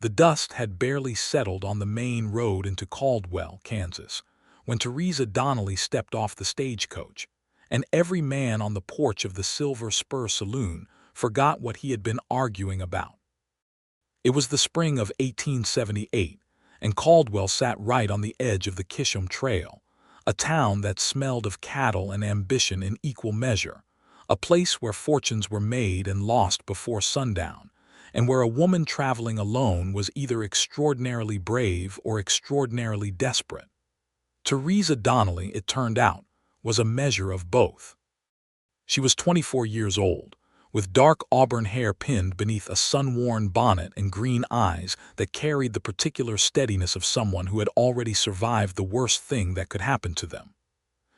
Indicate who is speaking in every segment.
Speaker 1: The dust had barely settled on the main road into Caldwell, Kansas, when Theresa Donnelly stepped off the stagecoach, and every man on the porch of the Silver Spur Saloon forgot what he had been arguing about. It was the spring of 1878, and Caldwell sat right on the edge of the Kisham Trail, a town that smelled of cattle and ambition in equal measure, a place where fortunes were made and lost before sundown, and where a woman traveling alone was either extraordinarily brave or extraordinarily desperate. Theresa Donnelly, it turned out, was a measure of both. She was 24 years old, with dark auburn hair pinned beneath a sun-worn bonnet and green eyes that carried the particular steadiness of someone who had already survived the worst thing that could happen to them.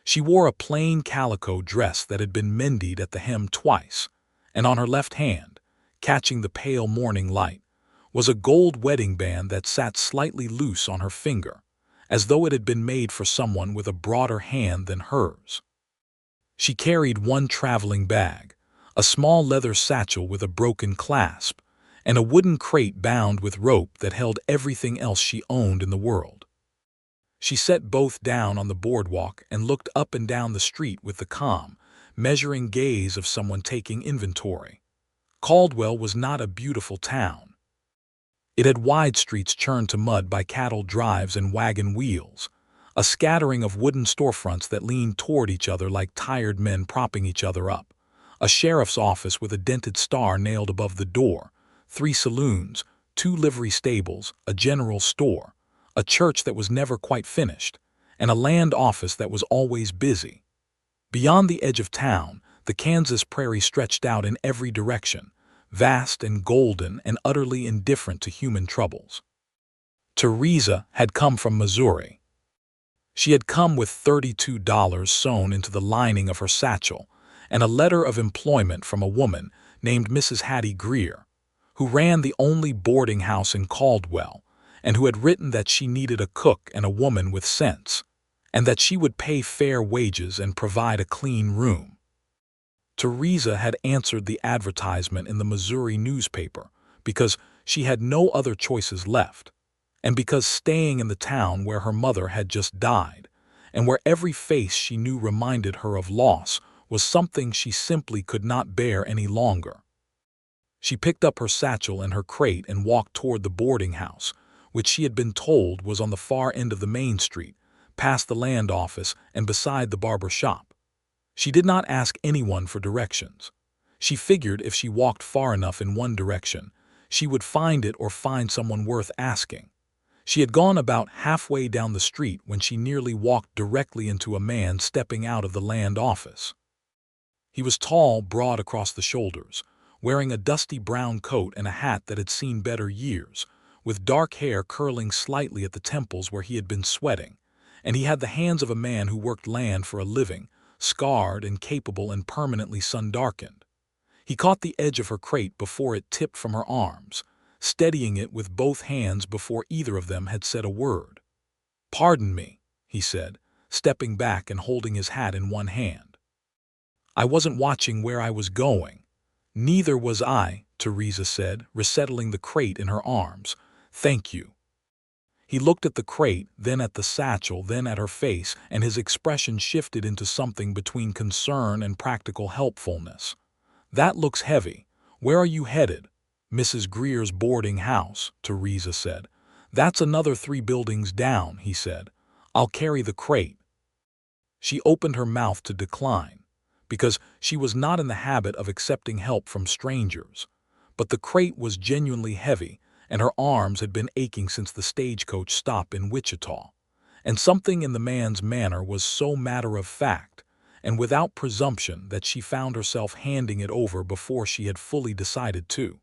Speaker 1: She wore a plain calico dress that had been mended at the hem twice, and on her left hand, catching the pale morning light, was a gold wedding band that sat slightly loose on her finger, as though it had been made for someone with a broader hand than hers. She carried one traveling bag, a small leather satchel with a broken clasp, and a wooden crate bound with rope that held everything else she owned in the world. She set both down on the boardwalk and looked up and down the street with the calm, measuring gaze of someone taking inventory. Caldwell was not a beautiful town. It had wide streets churned to mud by cattle drives and wagon wheels, a scattering of wooden storefronts that leaned toward each other like tired men propping each other up, a sheriff's office with a dented star nailed above the door, 3 saloons, 2 livery stables, a general store, a church that was never quite finished, and a land office that was always busy. Beyond the edge of town, the Kansas prairie stretched out in every direction, vast and golden and utterly indifferent to human troubles. Theresa had come from Missouri. She had come with $32 sewn into the lining of her satchel and a letter of employment from a woman named Mrs. Hattie Greer, who ran the only boarding house in Caldwell, and who had written that she needed a cook and a woman with sense, and that she would pay fair wages and provide a clean room. Theresa had answered the advertisement in the Missouri newspaper because she had no other choices left, and because staying in the town where her mother had just died, and where every face she knew reminded her of loss, was something she simply could not bear any longer. She picked up her satchel and her crate and walked toward the boarding house, which she had been told was on the far end of the main street, past the land office and beside the barber shop. She did not ask anyone for directions. She figured if she walked far enough in one direction, she would find it or find someone worth asking. She had gone about halfway down the street when she nearly walked directly into a man stepping out of the land office. He was tall, broad across the shoulders, wearing a dusty brown coat and a hat that had seen better years, with dark hair curling slightly at the temples where he had been sweating, and he had the hands of a man who worked land for a living, scarred and capable and permanently sun-darkened. He caught the edge of her crate before it tipped from her arms, steadying it with both hands before either of them had said a word. "Pardon me," he said, stepping back and holding his hat in one hand. "I wasn't watching where I was going." "Neither was I," Theresa said, resettling the crate in her arms. "Thank you." He looked at the crate, then at the satchel, then at her face, and his expression shifted into something between concern and practical helpfulness. "That looks heavy. Where are you headed?" "Mrs. Greer's boarding house," Theresa said. "That's another 3 buildings down," he said. "I'll carry the crate." She opened her mouth to decline, because she was not in the habit of accepting help from strangers, but the crate was genuinely heavy, and her arms had been aching since the stagecoach stop in Wichita, and something in the man's manner was so matter-of-fact and without presumption that she found herself handing it over before she had fully decided to.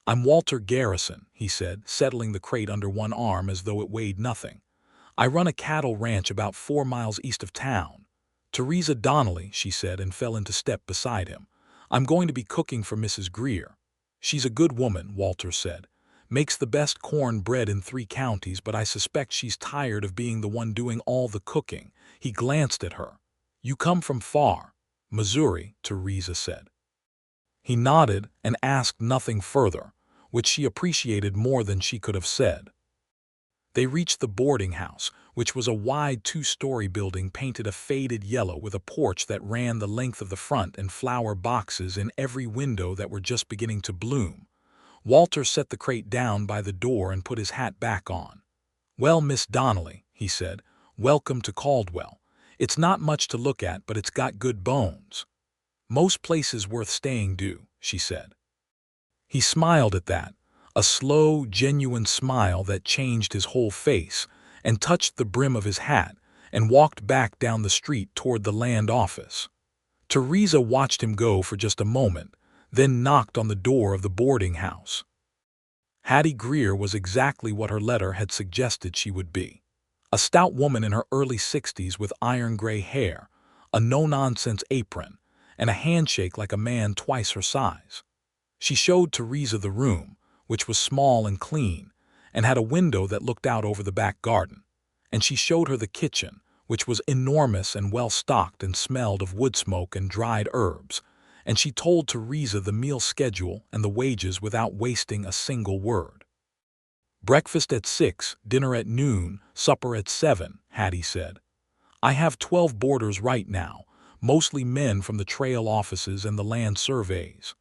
Speaker 1: "I'm Walter Garrison," he said, settling the crate under one arm as though it weighed nothing. "I run a cattle ranch about 4 miles east of town." "Theresa Donnelly," she said, and fell into step beside him. "I'm going to be cooking for Mrs. Greer." "She's a good woman," Walter said. "Makes the best corn bread in 3 counties, but I suspect she's tired of being the one doing all the cooking." He glanced at her. "You come from far." "Missouri," Theresa said. He nodded and asked nothing further, which she appreciated more than she could have said. They reached the boarding house, which was a wide two-story building painted a faded yellow with a porch that ran the length of the front and flower boxes in every window that were just beginning to bloom. Walter set the crate down by the door and put his hat back on. "Well, Miss Donnelly," he said, "welcome to Caldwell. It's not much to look at, but it's got good bones." "Most places worth staying do," she said. He smiled at that, a slow, genuine smile that changed his whole face, and touched the brim of his hat, and walked back down the street toward the land office. Theresa watched him go for just a moment, then knocked on the door of the boarding house. Hattie Greer was exactly what her letter had suggested she would be. A stout woman in her early 60s with iron-gray hair, a no-nonsense apron, and a handshake like a man twice her size. She showed Theresa the room, which was small and clean, and had a window that looked out over the back garden. And she showed her the kitchen, which was enormous and well-stocked and smelled of wood smoke and dried herbs, and she told Theresa the meal schedule and the wages without wasting a single word. "Breakfast at 6, dinner at noon, supper at 7, Hattie said. "I have 12 boarders right now, mostly men from the trail offices and the land surveys.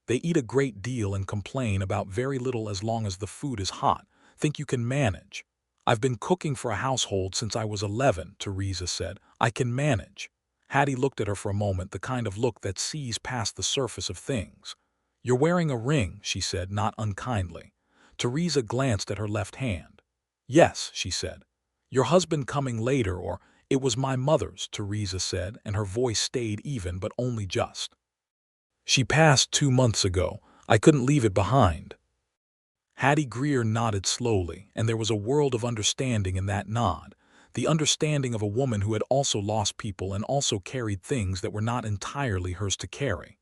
Speaker 1: They eat a great deal and complain about very little as long as the food is hot. Think you can manage?" "I've been cooking for a household since I was 11, Theresa said. "I can manage." Hattie looked at her for a moment, the kind of look that sees past the surface of things. "You're wearing a ring," she said, not unkindly. Theresa glanced at her left hand. "Yes," she said. "Your husband coming later, or—" "It was my mother's," Theresa said, and her voice stayed even, but only just. "She passed 2 months ago. I couldn't leave it behind." Hattie Greer nodded slowly, and there was a world of understanding in that nod, the understanding of a woman who had also lost people and also carried things that were not entirely hers to carry.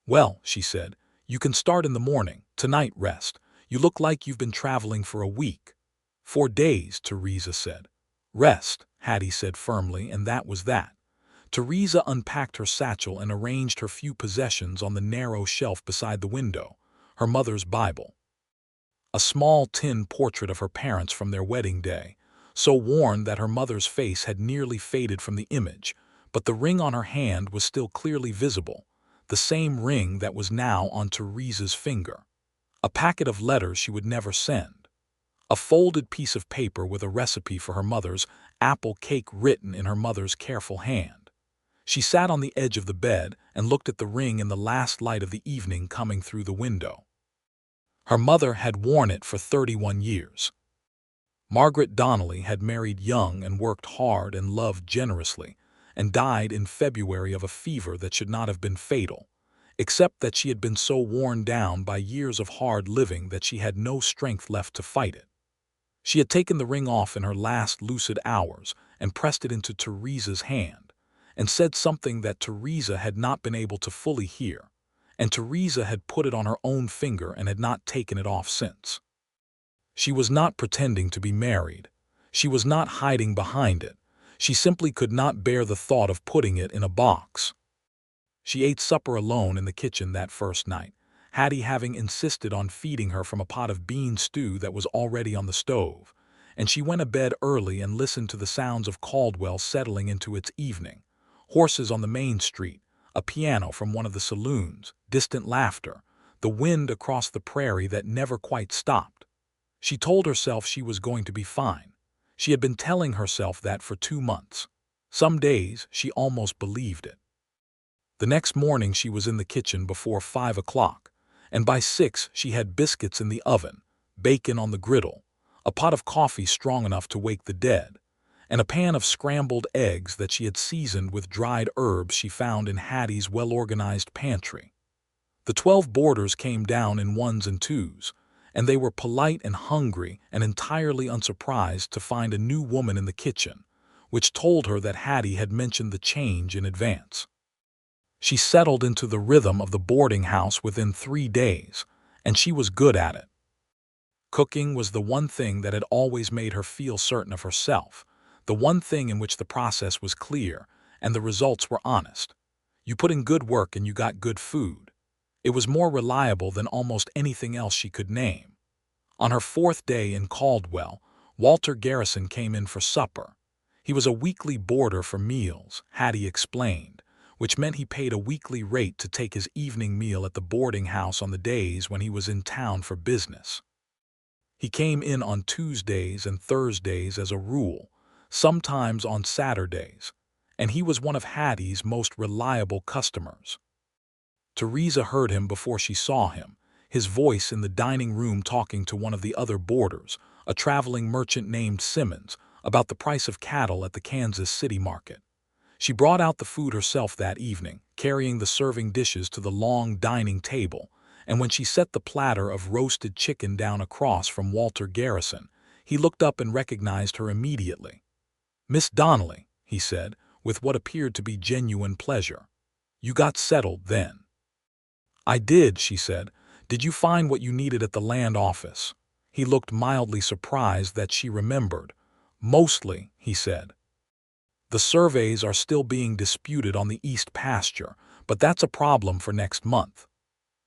Speaker 1: "Well," she said, "you can start in the morning. Tonight rest. You look like you've been traveling for a week." 4 days, Theresa said. "Rest," Hattie said firmly, and that was that. Theresa unpacked her satchel and arranged her few possessions on the narrow shelf beside the window. Her mother's Bible. A small tin portrait of her parents from their wedding day, so worn that her mother's face had nearly faded from the image, but the ring on her hand was still clearly visible, the same ring that was now on Theresa's finger. A packet of letters she would never send. A folded piece of paper with a recipe for her mother's apple cake written in her mother's careful hand. She sat on the edge of the bed and looked at the ring in the last light of the evening coming through the window. Her mother had worn it for 31 years. Margaret Donnelly had married young and worked hard and loved generously, and died in February of a fever that should not have been fatal, except that she had been so worn down by years of hard living that she had no strength left to fight it. She had taken the ring off in her last lucid hours and pressed it into Theresa's hand, and said something that Theresa had not been able to fully hear, and Theresa had put it on her own finger and had not taken it off since. She was not pretending to be married. She was not hiding behind it. She simply could not bear the thought of putting it in a box. She ate supper alone in the kitchen that first night, Hattie having insisted on feeding her from a pot of bean stew that was already on the stove, and she went to bed early and listened to the sounds of Caldwell settling into its evening. Horses on the main street, a piano from one of the saloons, distant laughter, the wind across the prairie that never quite stopped. She told herself she was going to be fine. She had been telling herself that for 2 months. Some days she almost believed it. The next morning she was in the kitchen before 5 o'clock, and by 6 she had biscuits in the oven, bacon on the griddle, a pot of coffee strong enough to wake the dead, and a pan of scrambled eggs that she had seasoned with dried herbs she found in Hattie's well-organized pantry. The 12 boarders came down in 1s and 2s, and they were polite and hungry and entirely unsurprised to find a new woman in the kitchen, which told her that Hattie had mentioned the change in advance. She settled into the rhythm of the boarding house within 3 days, and she was good at it. Cooking was the one thing that had always made her feel certain of herself, the one thing in which the process was clear and the results were honest. You put in good work and you got good food. It was more reliable than almost anything else she could name. On her 4th day in Caldwell, Walter Garrison came in for supper. He was a weekly boarder for meals, Hattie explained, which meant he paid a weekly rate to take his evening meal at the boarding house on the days when he was in town for business. He came in on Tuesdays and Thursdays as a rule, sometimes on Saturdays, and he was one of Hattie's most reliable customers. Theresa heard him before she saw him, his voice in the dining room talking to one of the other boarders, a traveling merchant named Simmons, about the price of cattle at the Kansas City market. She brought out the food herself that evening, carrying the serving dishes to the long dining table, and when she set the platter of roasted chicken down across from Walter Garrison, he looked up and recognized her immediately. "Miss Donnelly," he said, with what appeared to be genuine pleasure. "You got settled then." "I did," she said. "Did you find what you needed at the land office?" He looked mildly surprised that she remembered. "Mostly," he said. "The surveys are still being disputed on the east pasture, but that's a problem for next month."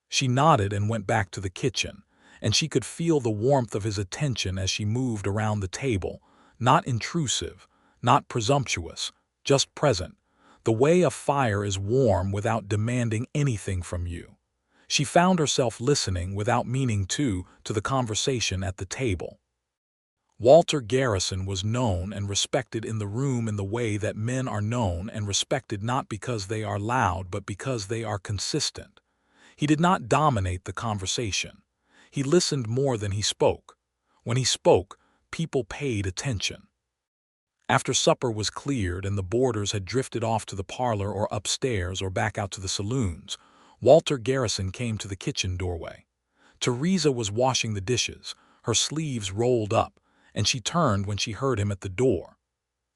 Speaker 1: She nodded and went back to the kitchen, and she could feel the warmth of his attention as she moved around the table, not intrusive, not presumptuous, just present, the way a fire is warm without demanding anything from you. She found herself listening without meaning to the conversation at the table. Walter Garrison was known and respected in the room in the way that men are known and respected not because they are loud but because they are consistent. He did not dominate the conversation. He listened more than he spoke. When he spoke, people paid attention. After supper was cleared and the boarders had drifted off to the parlor or upstairs or back out to the saloons, Walter Garrison came to the kitchen doorway. Theresa was washing the dishes, her sleeves rolled up, and she turned when she heard him at the door.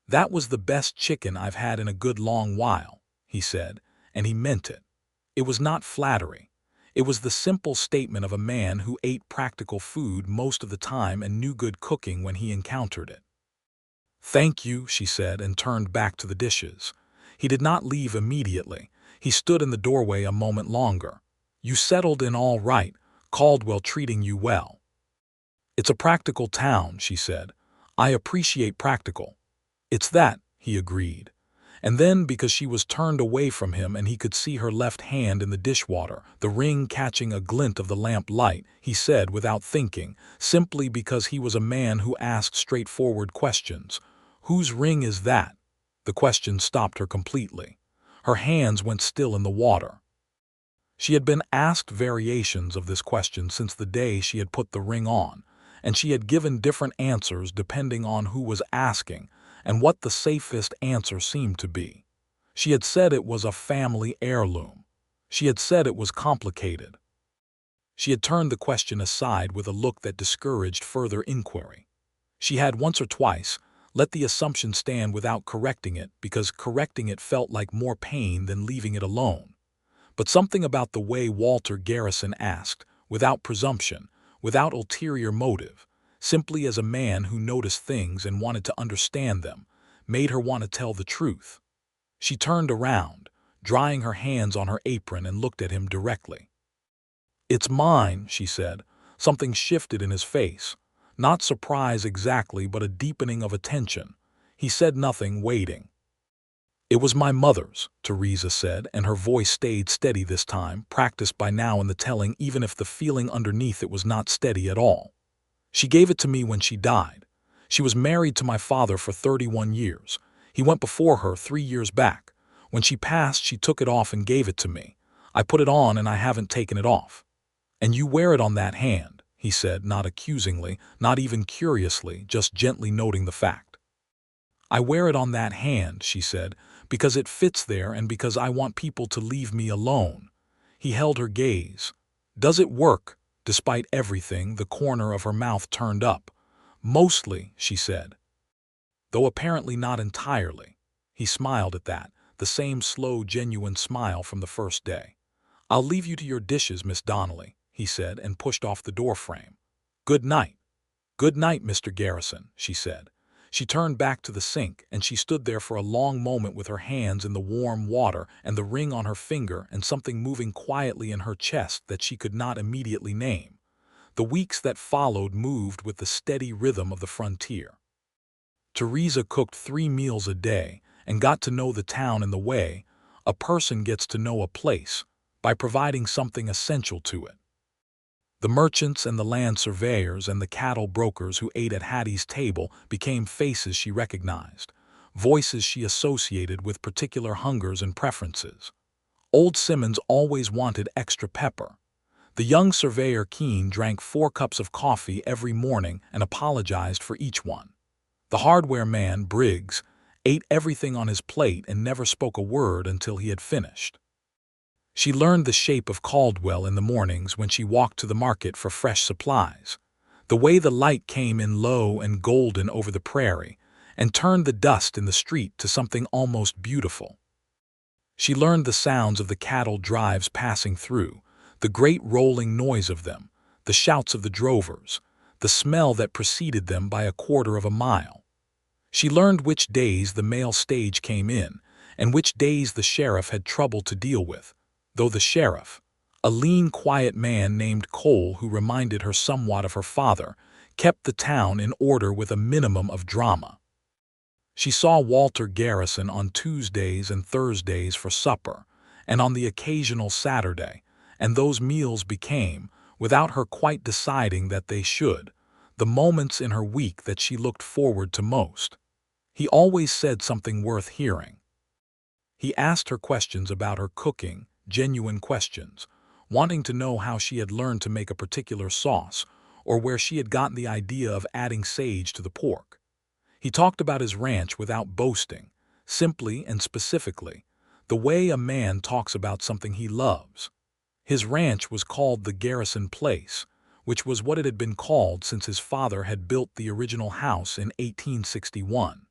Speaker 1: "That was the best chicken I've had in a good long while," he said, and he meant it. It was not flattery. It was the simple statement of a man who ate practical food most of the time and knew good cooking when he encountered it. "Thank you," she said, and turned back to the dishes. He did not leave immediately. He stood in the doorway a moment longer. "You settled in all right, Caldwell treating you well." "It's a practical town," she said. "I appreciate practical." "It's that," he agreed. And then, because she was turned away from him and he could see her left hand in the dishwater, the ring catching a glint of the lamp light, he said without thinking, simply because he was a man who asked straightforward questions, "Whose ring is that?" The question stopped her completely. Her hands went still in the water. She had been asked variations of this question since the day she had put the ring on, and she had given different answers depending on who was asking and what the safest answer seemed to be. She had said it was a family heirloom. She had said it was complicated. She had turned the question aside with a look that discouraged further inquiry. She had once or twice let the assumption stand without correcting it because correcting it felt like more pain than leaving it alone. But something about the way Walter Garrison asked, without presumption, without ulterior motive, simply as a man who noticed things and wanted to understand them, made her want to tell the truth. She turned around, drying her hands on her apron, and looked at him directly. "It's mine," she said. Something shifted in his face. Not surprise exactly, but a deepening of attention. He said nothing, waiting. "It was my mother's," Theresa said, and her voice stayed steady this time, practiced by now in the telling even if the feeling underneath it was not steady at all. "She gave it to me when she died. She was married to my father for 31 years. He went before her 3 years back. When she passed, she took it off and gave it to me. I put it on and I haven't taken it off." "And you wear it on that hand," he said, not accusingly, not even curiously, just gently noting the fact. "I wear it on that hand," she said, "because it fits there and because I want people to leave me alone." He held her gaze. "Does it work?" Despite everything, the corner of her mouth turned up. "Mostly," she said. "Though apparently not entirely." He smiled at that, the same slow, genuine smile from the first day. "I'll leave you to your dishes, Miss Donnelly," he said, and pushed off the doorframe. "Good night." "Good night, Mr. Garrison," she said. She turned back to the sink, and she stood there for a long moment with her hands in the warm water and the ring on her finger and something moving quietly in her chest that she could not immediately name. The weeks that followed moved with the steady rhythm of the frontier. Theresa cooked 3 meals a day and got to know the town in the way a person gets to know a place, by providing something essential to it. The merchants and the land surveyors and the cattle brokers who ate at Hattie's table became faces she recognized, voices she associated with particular hungers and preferences. Old Simmons always wanted extra pepper. The young surveyor Keene drank 4 cups of coffee every morning and apologized for each one. The hardware man, Briggs, ate everything on his plate and never spoke a word until he had finished. She learned the shape of Caldwell in the mornings when she walked to the market for fresh supplies, the way the light came in low and golden over the prairie and turned the dust in the street to something almost beautiful. She learned the sounds of the cattle drives passing through, the great rolling noise of them, the shouts of the drovers, the smell that preceded them by a quarter of a mile. She learned which days the mail stage came in and which days the sheriff had trouble to deal with, though the sheriff, a lean, quiet man named Cole who reminded her somewhat of her father, kept the town in order with a minimum of drama. She saw Walter Garrison on Tuesdays and Thursdays for supper, and on the occasional Saturday, and those meals became, without her quite deciding that they should, the moments in her week that she looked forward to most. He always said something worth hearing. He asked her questions about her cooking, genuine questions, wanting to know how she had learned to make a particular sauce, or where she had gotten the idea of adding sage to the pork. He talked about his ranch without boasting, simply and specifically, the way a man talks about something he loves. His ranch was called the Garrison Place, which was what it had been called since his father had built the original house in 1861.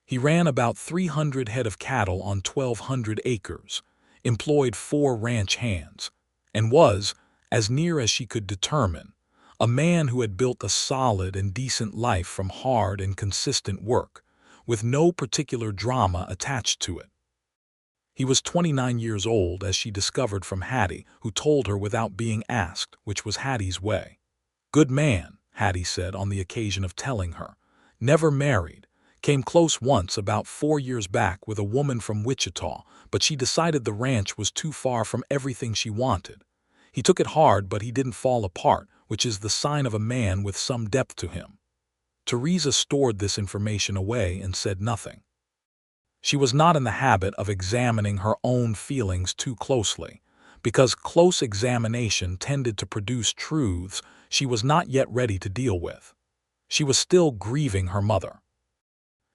Speaker 1: He ran about 300 head of cattle on 1,200 acres, employed 4 ranch hands, and was, as near as she could determine, a man who had built a solid and decent life from hard and consistent work, with no particular drama attached to it. He was 29 years old, as she discovered from Hattie, who told her without being asked, which was Hattie's way. Good man, Hattie said on the occasion of telling her. Never married. Came close once about 4 years back with a woman from Wichita, but she decided the ranch was too far from everything she wanted. He took it hard, but he didn't fall apart, which is the sign of a man with some depth to him. Theresa stored this information away and said nothing. She was not in the habit of examining her own feelings too closely, because close examination tended to produce truths she was not yet ready to deal with. She was still grieving her mother.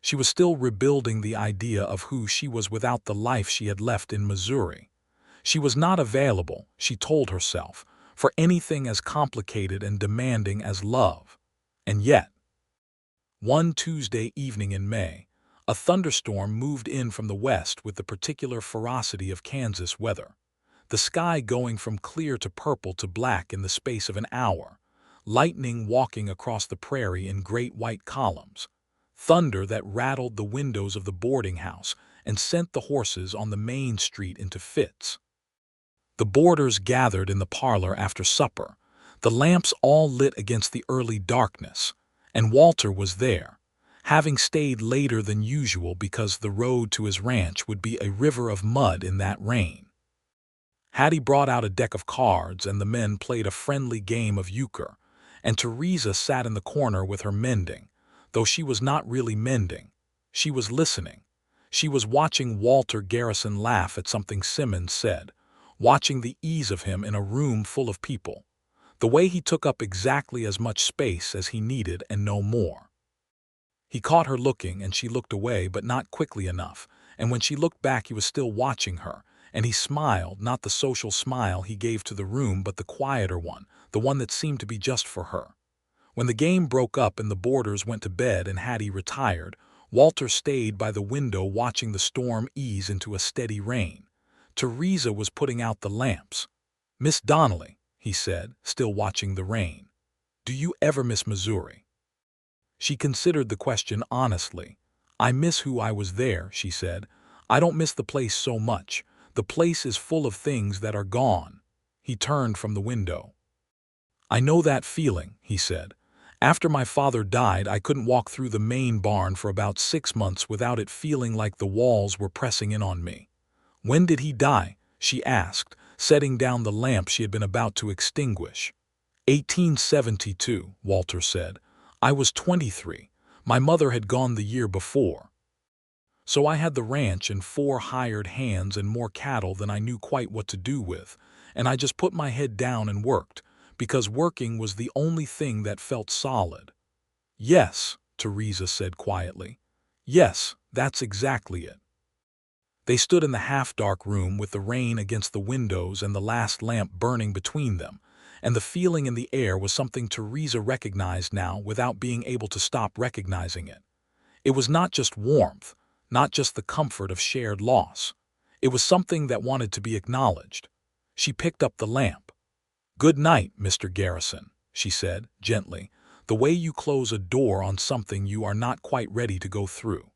Speaker 1: She was still rebuilding the idea of who she was without the life she had left in Missouri. She was not available, she told herself, for anything as complicated and demanding as love. And yet, one Tuesday evening in May, a thunderstorm moved in from the west with the particular ferocity of Kansas weather, the sky going from clear to purple to black in the space of an hour, lightning walking across the prairie in great white columns, thunder that rattled the windows of the boarding house and sent the horses on the main street into fits. The boarders gathered in the parlor after supper, the lamps all lit against the early darkness, and Walter was there, having stayed later than usual because the road to his ranch would be a river of mud in that rain. Hattie brought out a deck of cards and the men played a friendly game of euchre, and Theresa sat in the corner with her mending, though she was not really mending. She was listening. She was watching Walter Garrison laugh at something Simmons said, watching the ease of him in a room full of people, the way he took up exactly as much space as he needed and no more. He caught her looking and she looked away, but not quickly enough, and when she looked back he was still watching her, and he smiled, not the social smile he gave to the room but the quieter one, the one that seemed to be just for her. When the game broke up and the boarders went to bed and Hattie retired, Walter stayed by the window watching the storm ease into a steady rain. Theresa was putting out the lamps. "Miss Donnelly," he said, still watching the rain, "do you ever miss Missouri?" She considered the question honestly. "I miss who I was there," she said. "I don't miss the place so much. The place is full of things that are gone." He turned from the window. "I know that feeling," he said. "After my father died, I couldn't walk through the main barn for about 6 months without it feeling like the walls were pressing in on me." "When did he die?" she asked, setting down the lamp she had been about to extinguish. 1872, Walter said. "I was 23. My mother had gone the year before. So I had the ranch and 4 hired hands and more cattle than I knew quite what to do with, and I just put my head down and worked, because working was the only thing that felt solid." "Yes," Theresa said quietly. "Yes, that's exactly it." They stood in the half-dark room with the rain against the windows and the last lamp burning between them, and the feeling in the air was something Theresa recognized now without being able to stop recognizing it. It was not just warmth, not just the comfort of shared loss. It was something that wanted to be acknowledged. She picked up the lamp. "Good night, Mr. Garrison," she said, gently, "the way you close a door on something you are not quite ready to go through."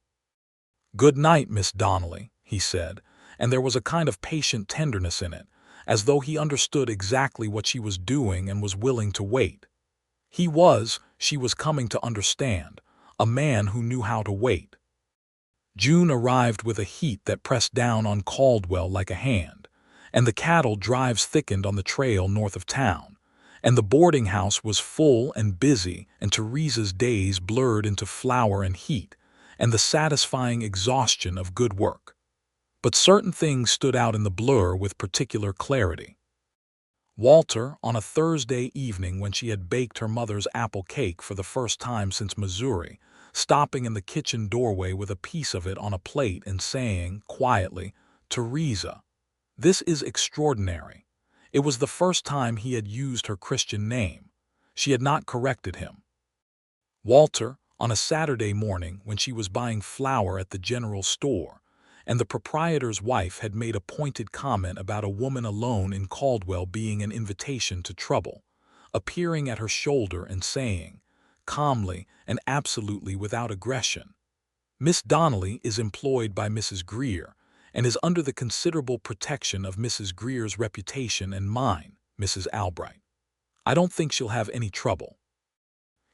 Speaker 1: "Good night, Miss Donnelly," he said, and there was a kind of patient tenderness in it, as though he understood exactly what she was doing and was willing to wait. She was coming to understand, a man who knew how to wait. June arrived with a heat that pressed down on Caldwell like a hand, and the cattle drives thickened on the trail north of town, and the boarding house was full and busy, and Theresa's days blurred into flour and heat, and the satisfying exhaustion of good work. But certain things stood out in the blur with particular clarity. Walter, on a Thursday evening when she had baked her mother's apple cake for the first time since Missouri, stopping in the kitchen doorway with a piece of it on a plate and saying, quietly, "Theresa, this is extraordinary." It was the first time he had used her Christian name. She had not corrected him. Walter, on a Saturday morning when she was buying flour at the general store, and the proprietor's wife had made a pointed comment about a woman alone in Caldwell being an invitation to trouble, appearing at her shoulder and saying, calmly and absolutely without aggression, "Miss Donnelly is employed by Mrs. Greer, and is under the considerable protection of Mrs. Greer's reputation and mine, Mrs. Albright. I don't think she'll have any trouble."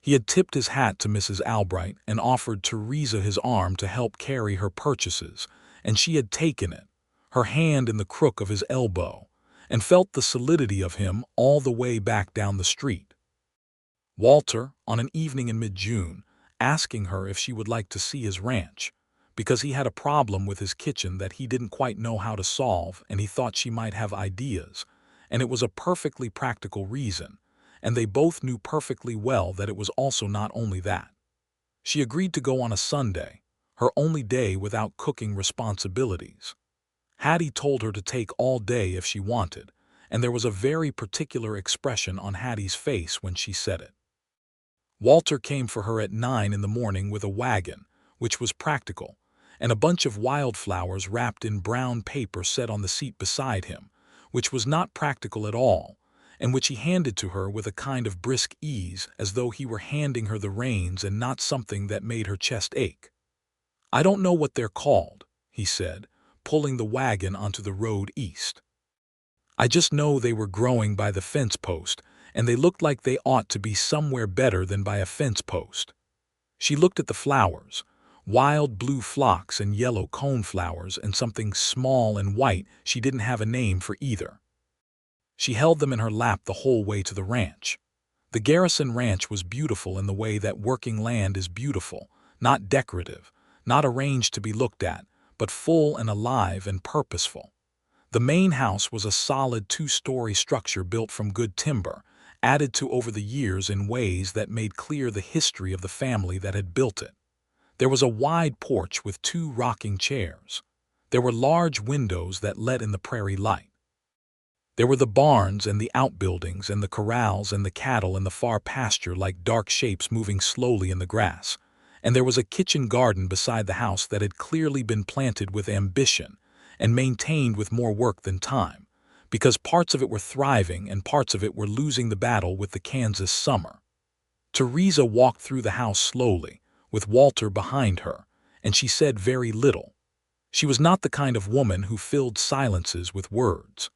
Speaker 1: He had tipped his hat to Mrs. Albright and offered Theresa his arm to help carry her purchases, and she had taken it, her hand in the crook of his elbow, and felt the solidity of him all the way back down the street. Walter, on an evening in mid-June, asking her if she would like to see his ranch, because he had a problem with his kitchen that he didn't quite know how to solve, and he thought she might have ideas, and it was a perfectly practical reason, and they both knew perfectly well that it was also not only that. She agreed to go on a Sunday, her only day without cooking responsibilities. Hattie told her to take all day if she wanted, and there was a very particular expression on Hattie's face when she said it. Walter came for her at 9 in the morning with a wagon, which was practical, and a bunch of wildflowers wrapped in brown paper set on the seat beside him, which was not practical at all, and which he handed to her with a kind of brisk ease as though he were handing her the reins and not something that made her chest ache. "I don't know what they're called," he said, pulling the wagon onto the road east. "I just know they were growing by the fence post, and they looked like they ought to be somewhere better than by a fence post." She looked at the flowers, wild blue phlox and yellow coneflowers and something small and white she didn't have a name for either. She held them in her lap the whole way to the ranch. The Garrison Ranch was beautiful in the way that working land is beautiful, not decorative, not arranged to be looked at, but full and alive and purposeful. The main house was a solid 2-story structure built from good timber, added to over the years in ways that made clear the history of the family that had built it. There was a wide porch with 2 rocking chairs. There were large windows that let in the prairie light. There were the barns and the outbuildings and the corrals and the cattle and the far pasture like dark shapes moving slowly in the grass. And there was a kitchen garden beside the house that had clearly been planted with ambition and maintained with more work than time, because parts of it were thriving and parts of it were losing the battle with the Kansas summer. Theresa walked through the house slowly, with Walter behind her, and she said very little. She was not the kind of woman who filled silences with words.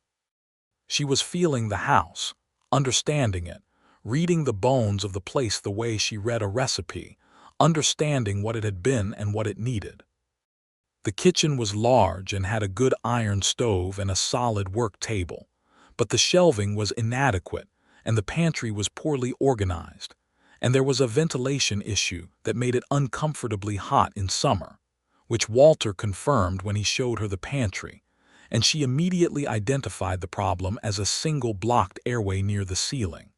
Speaker 1: She was feeling the house, understanding it, reading the bones of the place the way she read a recipe, understanding what it had been and what it needed. The kitchen was large and had a good iron stove and a solid work table, but the shelving was inadequate and the pantry was poorly organized, and there was a ventilation issue that made it uncomfortably hot in summer, which Walter confirmed when he showed her the pantry, and she immediately identified the problem as a single blocked airway near the ceiling.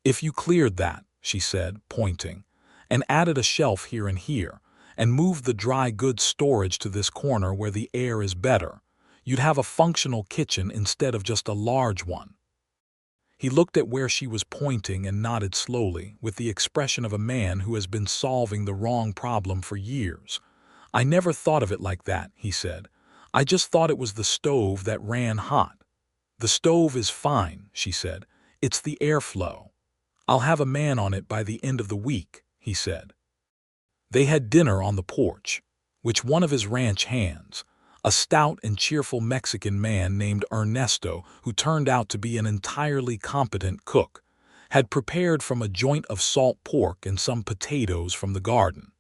Speaker 1: "If you cleared that," she said, pointing, "and added a shelf here and here, and moved the dry goods storage to this corner where the air is better, you'd have a functional kitchen instead of just a large one." He looked at where she was pointing and nodded slowly, with the expression of a man who has been solving the wrong problem for years. "I never thought of it like that," he said. "I just thought it was the stove that ran hot." "The stove is fine," she said. "It's the airflow. I'll have a man on it by the end of the week," he said. They had dinner on the porch, which one of his ranch hands, a stout and cheerful Mexican man named Ernesto, who turned out to be an entirely competent cook, had prepared from a joint of salt pork and some potatoes from the garden.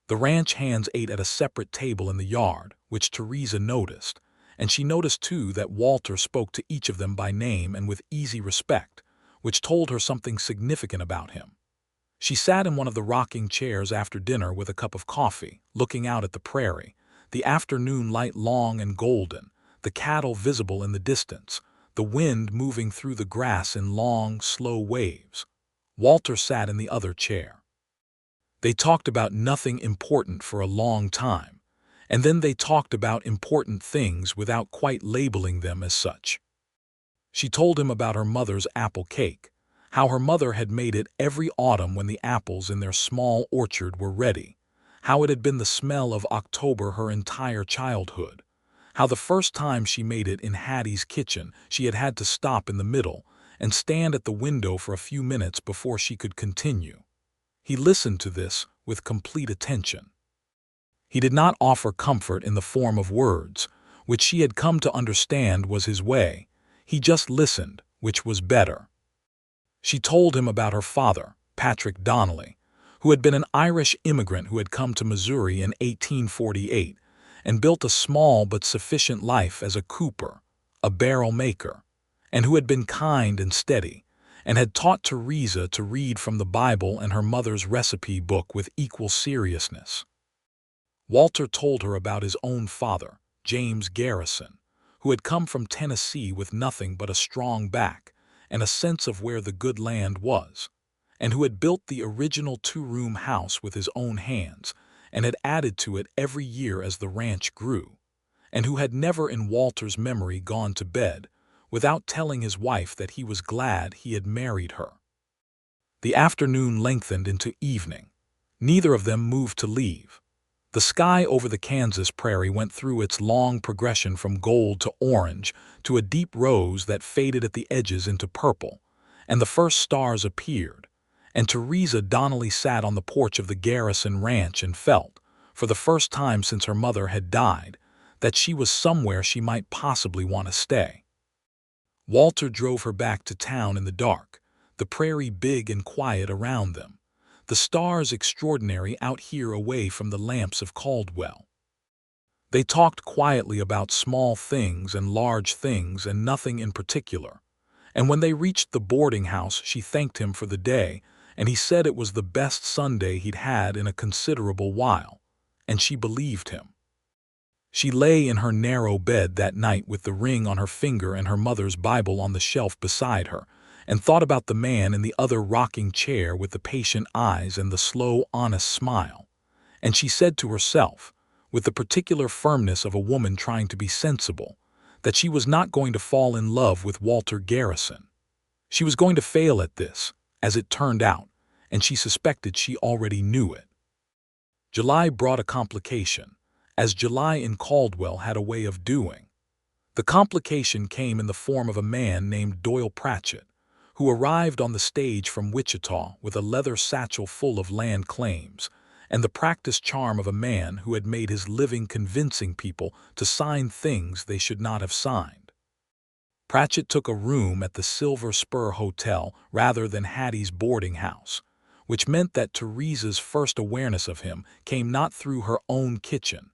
Speaker 1: The ranch hands ate at a separate table in the yard, which Theresa noticed, and she noticed too that Walter spoke to each of them by name and with easy respect, which told her something significant about him. She sat in one of the rocking chairs after dinner with a cup of coffee, looking out at the prairie, the afternoon light long and golden, the cattle visible in the distance, the wind moving through the grass in long, slow waves. Walter sat in the other chair. They talked about nothing important for a long time, and then they talked about important things without quite labeling them as such. She told him about her mother's apple cake, how her mother had made it every autumn when the apples in their small orchard were ready, how it had been the smell of October her entire childhood, how the first time she made it in Hattie's kitchen she had had to stop in the middle and stand at the window for a few minutes before she could continue. He listened to this with complete attention. He did not offer comfort in the form of words, which she had come to understand was his way. He just listened, which was better. She told him about her father, Patrick Donnelly, who had been an Irish immigrant who had come to Missouri in 1848 and built a small but sufficient life as a cooper, a barrel maker, and who had been kind and steady, and had taught Theresa to read from the Bible and her mother's recipe book with equal seriousness. Walter told her about his own father, James Garrison, who had come from Tennessee with nothing but a strong back and a sense of where the good land was, and who had built the original two-room house with his own hands and had added to it every year as the ranch grew, and who had never in Walter's memory gone to bed without telling his wife that he was glad he had married her. The afternoon lengthened into evening. Neither of them moved to leave. The sky over the Kansas prairie went through its long progression from gold to orange to a deep rose that faded at the edges into purple, and the first stars appeared, and Theresa Donnelly sat on the porch of the Garrison Ranch and felt, for the first time since her mother had died, that she was somewhere she might possibly want to stay. Walter drove her back to town in the dark, the prairie big and quiet around them, the stars extraordinary out here away from the lamps of Caldwell. They talked quietly about small things and large things and nothing in particular, and when they reached the boarding house she thanked him for the day, and he said it was the best Sunday he'd had in a considerable while, and she believed him. She lay in her narrow bed that night with the ring on her finger and her mother's Bible on the shelf beside her, and thought about the man in the other rocking chair with the patient eyes and the slow, honest smile. And she said to herself, with the particular firmness of a woman trying to be sensible, that she was not going to fall in love with Walter Garrison. She was going to fail at this, as it turned out, and she suspected she already knew it. July brought a complication, as July in Caldwell had a way of doing. The complication came in the form of a man named Doyle Pratchett, who arrived on the stage from Wichita with a leather satchel full of land claims, and the practiced charm of a man who had made his living convincing people to sign things they should not have signed. Pratchett took a room at the Silver Spur Hotel rather than Hattie's boarding house, which meant that Theresa's first awareness of him came not through her own kitchen,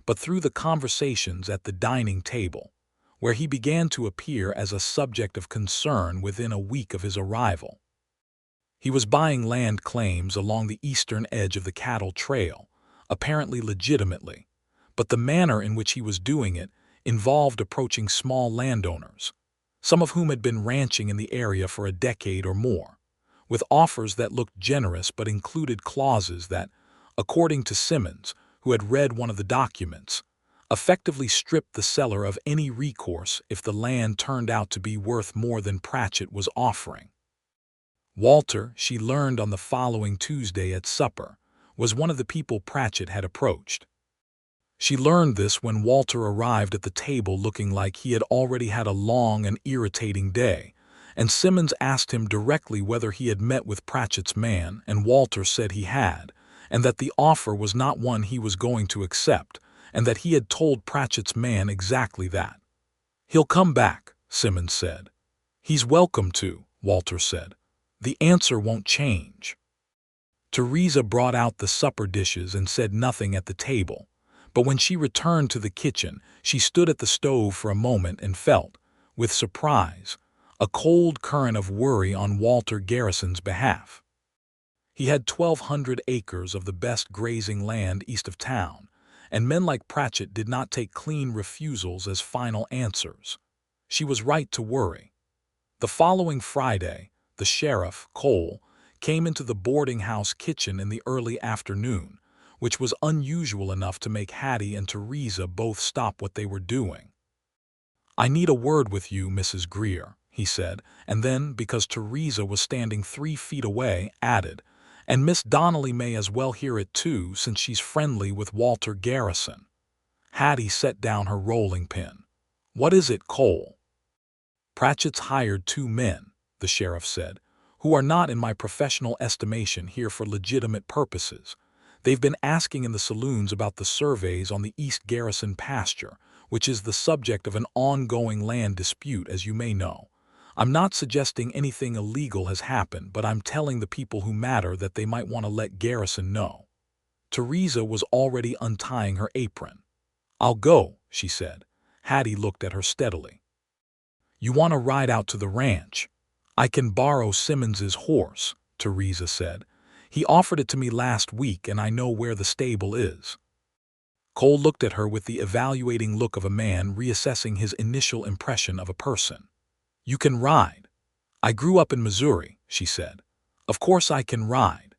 Speaker 1: but through the conversations at the dining table, where he began to appear as a subject of concern within a week of his arrival. He was buying land claims along the eastern edge of the cattle trail, apparently legitimately, but the manner in which he was doing it involved approaching small landowners, some of whom had been ranching in the area for a decade or more, with offers that looked generous but included clauses that, according to Simmons, who had read one of the documents, effectively stripped the seller of any recourse if the land turned out to be worth more than Pratchett was offering. Walter, she learned on the following Tuesday at supper, was one of the people Pratchett had approached. She learned this when Walter arrived at the table looking like he had already had a long and irritating day, and Simmons asked him directly whether he had met with Pratchett's man, and Walter said he had, and that the offer was not one he was going to accept, and that he had told Pratchett's man exactly that. "He'll come back," Simmons said. "He's welcome to," Walter said. "The answer won't change." Theresa brought out the supper dishes and said nothing at the table, but when she returned to the kitchen, she stood at the stove for a moment and felt, with surprise, a cold current of worry on Walter Garrison's behalf. He had 1,200 acres of the best grazing land east of town, and men like Pratchett did not take clean refusals as final answers. She was right to worry. The following Friday, the sheriff, Cole, came into the boarding house kitchen in the early afternoon, which was unusual enough to make Hattie and Theresa both stop what they were doing. "I need a word with you, Mrs. Greer," he said, and then, because Theresa was standing 3 feet away, added, "And Miss Donnelly may as well hear it too, since she's friendly with Walter Garrison." Hattie set down her rolling pin. "What is it, Cole?" "Pratchett's hired 2 men," the sheriff said, "who are not in my professional estimation here for legitimate purposes. They've been asking in the saloons about the surveys on the East Garrison pasture, which is the subject of an ongoing land dispute, as you may know. I'm not suggesting anything illegal has happened, but I'm telling the people who matter that they might want to let Garrison know." Theresa was already untying her apron. "I'll go," she said. Hattie looked at her steadily. "You want to ride out to the ranch? I can borrow Simmons's horse," Theresa said. "He offered it to me last week, and I know where the stable is." Cole looked at her with the evaluating look of a man reassessing his initial impression of a person. "You can ride. I grew up in Missouri," she said. "Of course I can ride."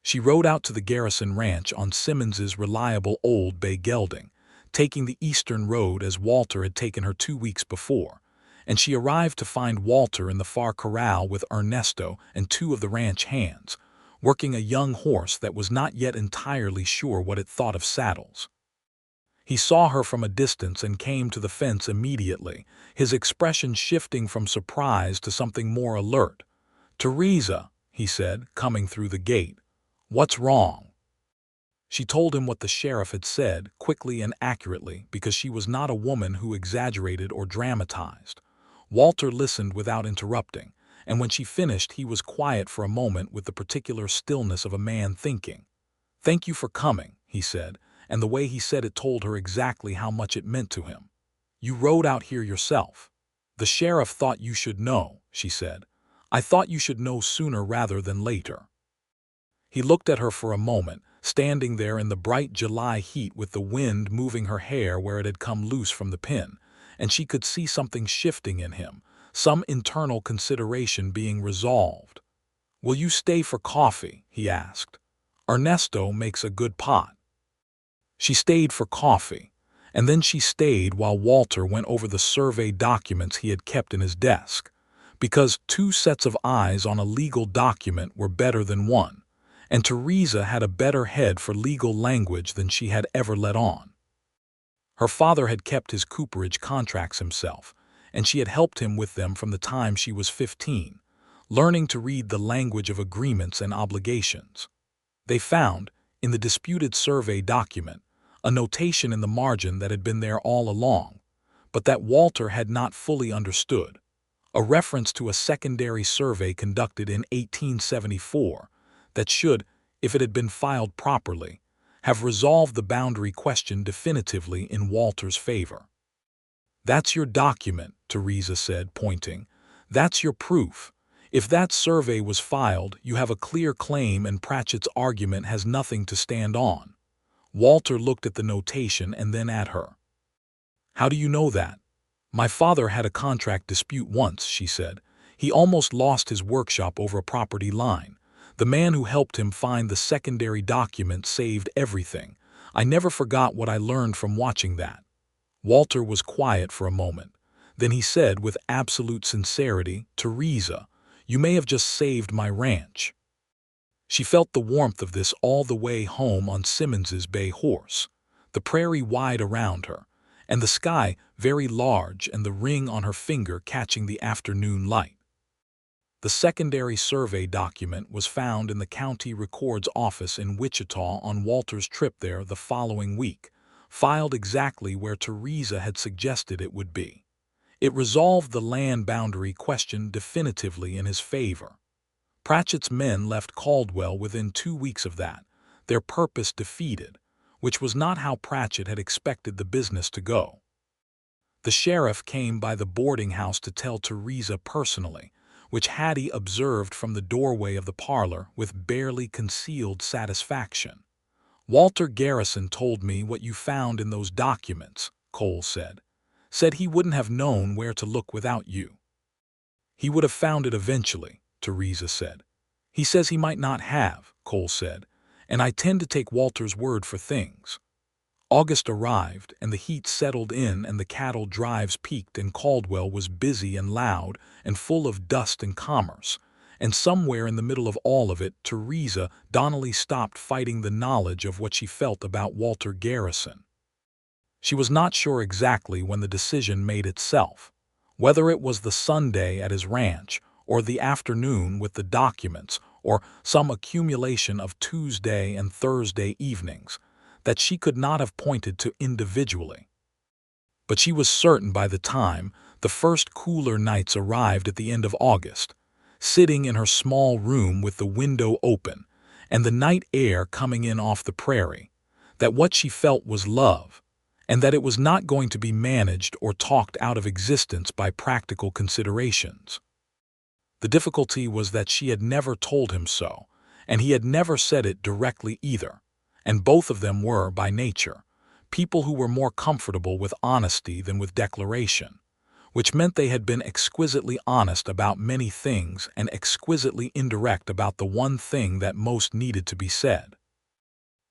Speaker 1: She rode out to the Garrison Ranch on Simmons's reliable old bay gelding, taking the eastern road as Walter had taken her 2 weeks before, and she arrived to find Walter in the far corral with Ernesto and 2 of the ranch hands, working a young horse that was not yet entirely sure what it thought of saddles. He saw her from a distance and came to the fence immediately, his expression shifting from surprise to something more alert. "Theresa," he said, coming through the gate, "what's wrong?" She told him what the sheriff had said, quickly and accurately, because she was not a woman who exaggerated or dramatized. Walter listened without interrupting, and when she finished he was quiet for a moment with the particular stillness of a man thinking. "Thank you for coming," he said, and the way he said it told her exactly how much it meant to him. "You rode out here yourself." "The sheriff thought you should know," she said. "I thought you should know sooner rather than later." He looked at her for a moment, standing there in the bright July heat with the wind moving her hair where it had come loose from the pin, and she could see something shifting in him, some internal consideration being resolved. "Will you stay for coffee?" he asked. "Ernesto makes a good pot." She stayed for coffee, and then she stayed while Walter went over the survey documents he had kept in his desk, because 2 sets of eyes on a legal document were better than one, and Theresa had a better head for legal language than she had ever let on. Her father had kept his cooperage contracts himself, and she had helped him with them from the time she was 15, learning to read the language of agreements and obligations. They found, in the disputed survey document, a notation in the margin that had been there all along, but that Walter had not fully understood, a reference to a secondary survey conducted in 1874 that should, if it had been filed properly, have resolved the boundary question definitively in Walter's favor. "That's your document," Theresa said, pointing. "That's your proof. If that survey was filed, you have a clear claim and Pratchett's argument has nothing to stand on." Walter looked at the notation and then at her. "How do you know that?" "My father had a contract dispute once," she said. "He almost lost his workshop over a property line. The man who helped him find the secondary document saved everything. I never forgot what I learned from watching that." Walter was quiet for a moment. Then he said with absolute sincerity, "Theresa, you may have just saved my ranch." She felt the warmth of this all the way home on Simmons's bay horse, the prairie wide around her, and the sky very large and the ring on her finger catching the afternoon light. The secondary survey document was found in the county record's office in Wichita on Walter's trip there the following week, filed exactly where Theresa had suggested it would be. It resolved the land boundary question definitively in his favor. Pratchett's men left Caldwell within 2 weeks of that, their purpose defeated, which was not how Pratchett had expected the business to go. The sheriff came by the boarding house to tell Theresa personally, which Hattie observed from the doorway of the parlor with barely concealed satisfaction. "Walter Garrison told me what you found in those documents," Cole said. "Said he wouldn't have known where to look without you." "He would have found it eventually," Theresa said. "He says he might not have," Cole said, "and I tend to take Walter's word for things." August arrived, and the heat settled in and the cattle drives peaked, and Caldwell was busy and loud and full of dust and commerce. And somewhere in the middle of all of it, Theresa Donnelly stopped fighting the knowledge of what she felt about Walter Garrison. She was not sure exactly when the decision made itself, whether it was the Sunday at his ranch, or the afternoon with the documents, or some accumulation of Tuesday and Thursday evenings, that she could not have pointed to individually. But she was certain by the time the first cooler nights arrived at the end of August, sitting in her small room with the window open and the night air coming in off the prairie, that what she felt was love, and that it was not going to be managed or talked out of existence by practical considerations. The difficulty was that she had never told him so, and he had never said it directly either, and both of them were, by nature, people who were more comfortable with honesty than with declaration, which meant they had been exquisitely honest about many things and exquisitely indirect about the one thing that most needed to be said.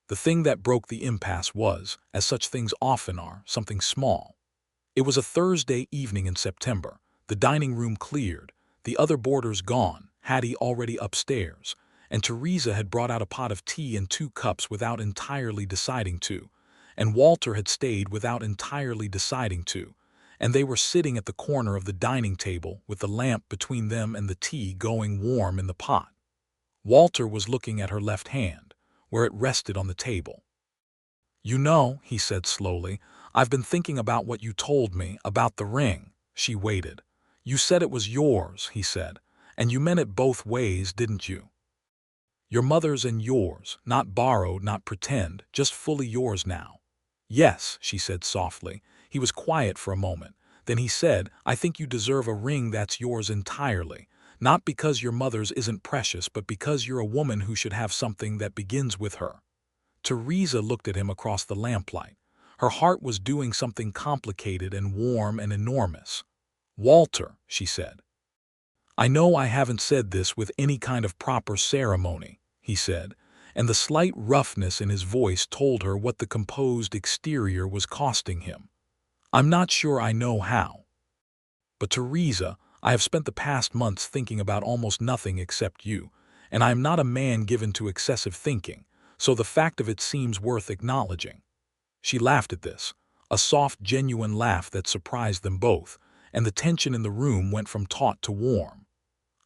Speaker 1: The thing that broke the impasse was, as such things often are, something small. It was a Thursday evening in September, the dining room cleared, the other boarders gone, Hattie already upstairs, and Theresa had brought out a pot of tea and 2 cups without entirely deciding to, and Walter had stayed without entirely deciding to, and they were sitting at the corner of the dining table with the lamp between them and the tea going warm in the pot. Walter was looking at her left hand, where it rested on the table. "You know," he said slowly, "I've been thinking about what you told me about the ring." She waited. "You said it was yours," he said, "and you meant it both ways, didn't you? Your mother's and yours, not borrowed, not pretend, just fully yours now." "Yes," she said softly. He was quiet for a moment. Then he said, "I think you deserve a ring that's yours entirely, not because your mother's isn't precious, but because you're a woman who should have something that begins with her." Theresa looked at him across the lamplight. Her heart was doing something complicated and warm and enormous. "Walter," she said. "I know I haven't said this with any kind of proper ceremony," he said, and the slight roughness in his voice told her what the composed exterior was costing him. "I'm not sure I know how. But Theresa, I have spent the past months thinking about almost nothing except you, and I am not a man given to excessive thinking, so the fact of it seems worth acknowledging." She laughed at this, a soft, genuine laugh that surprised them both, and the tension in the room went from taut to warm.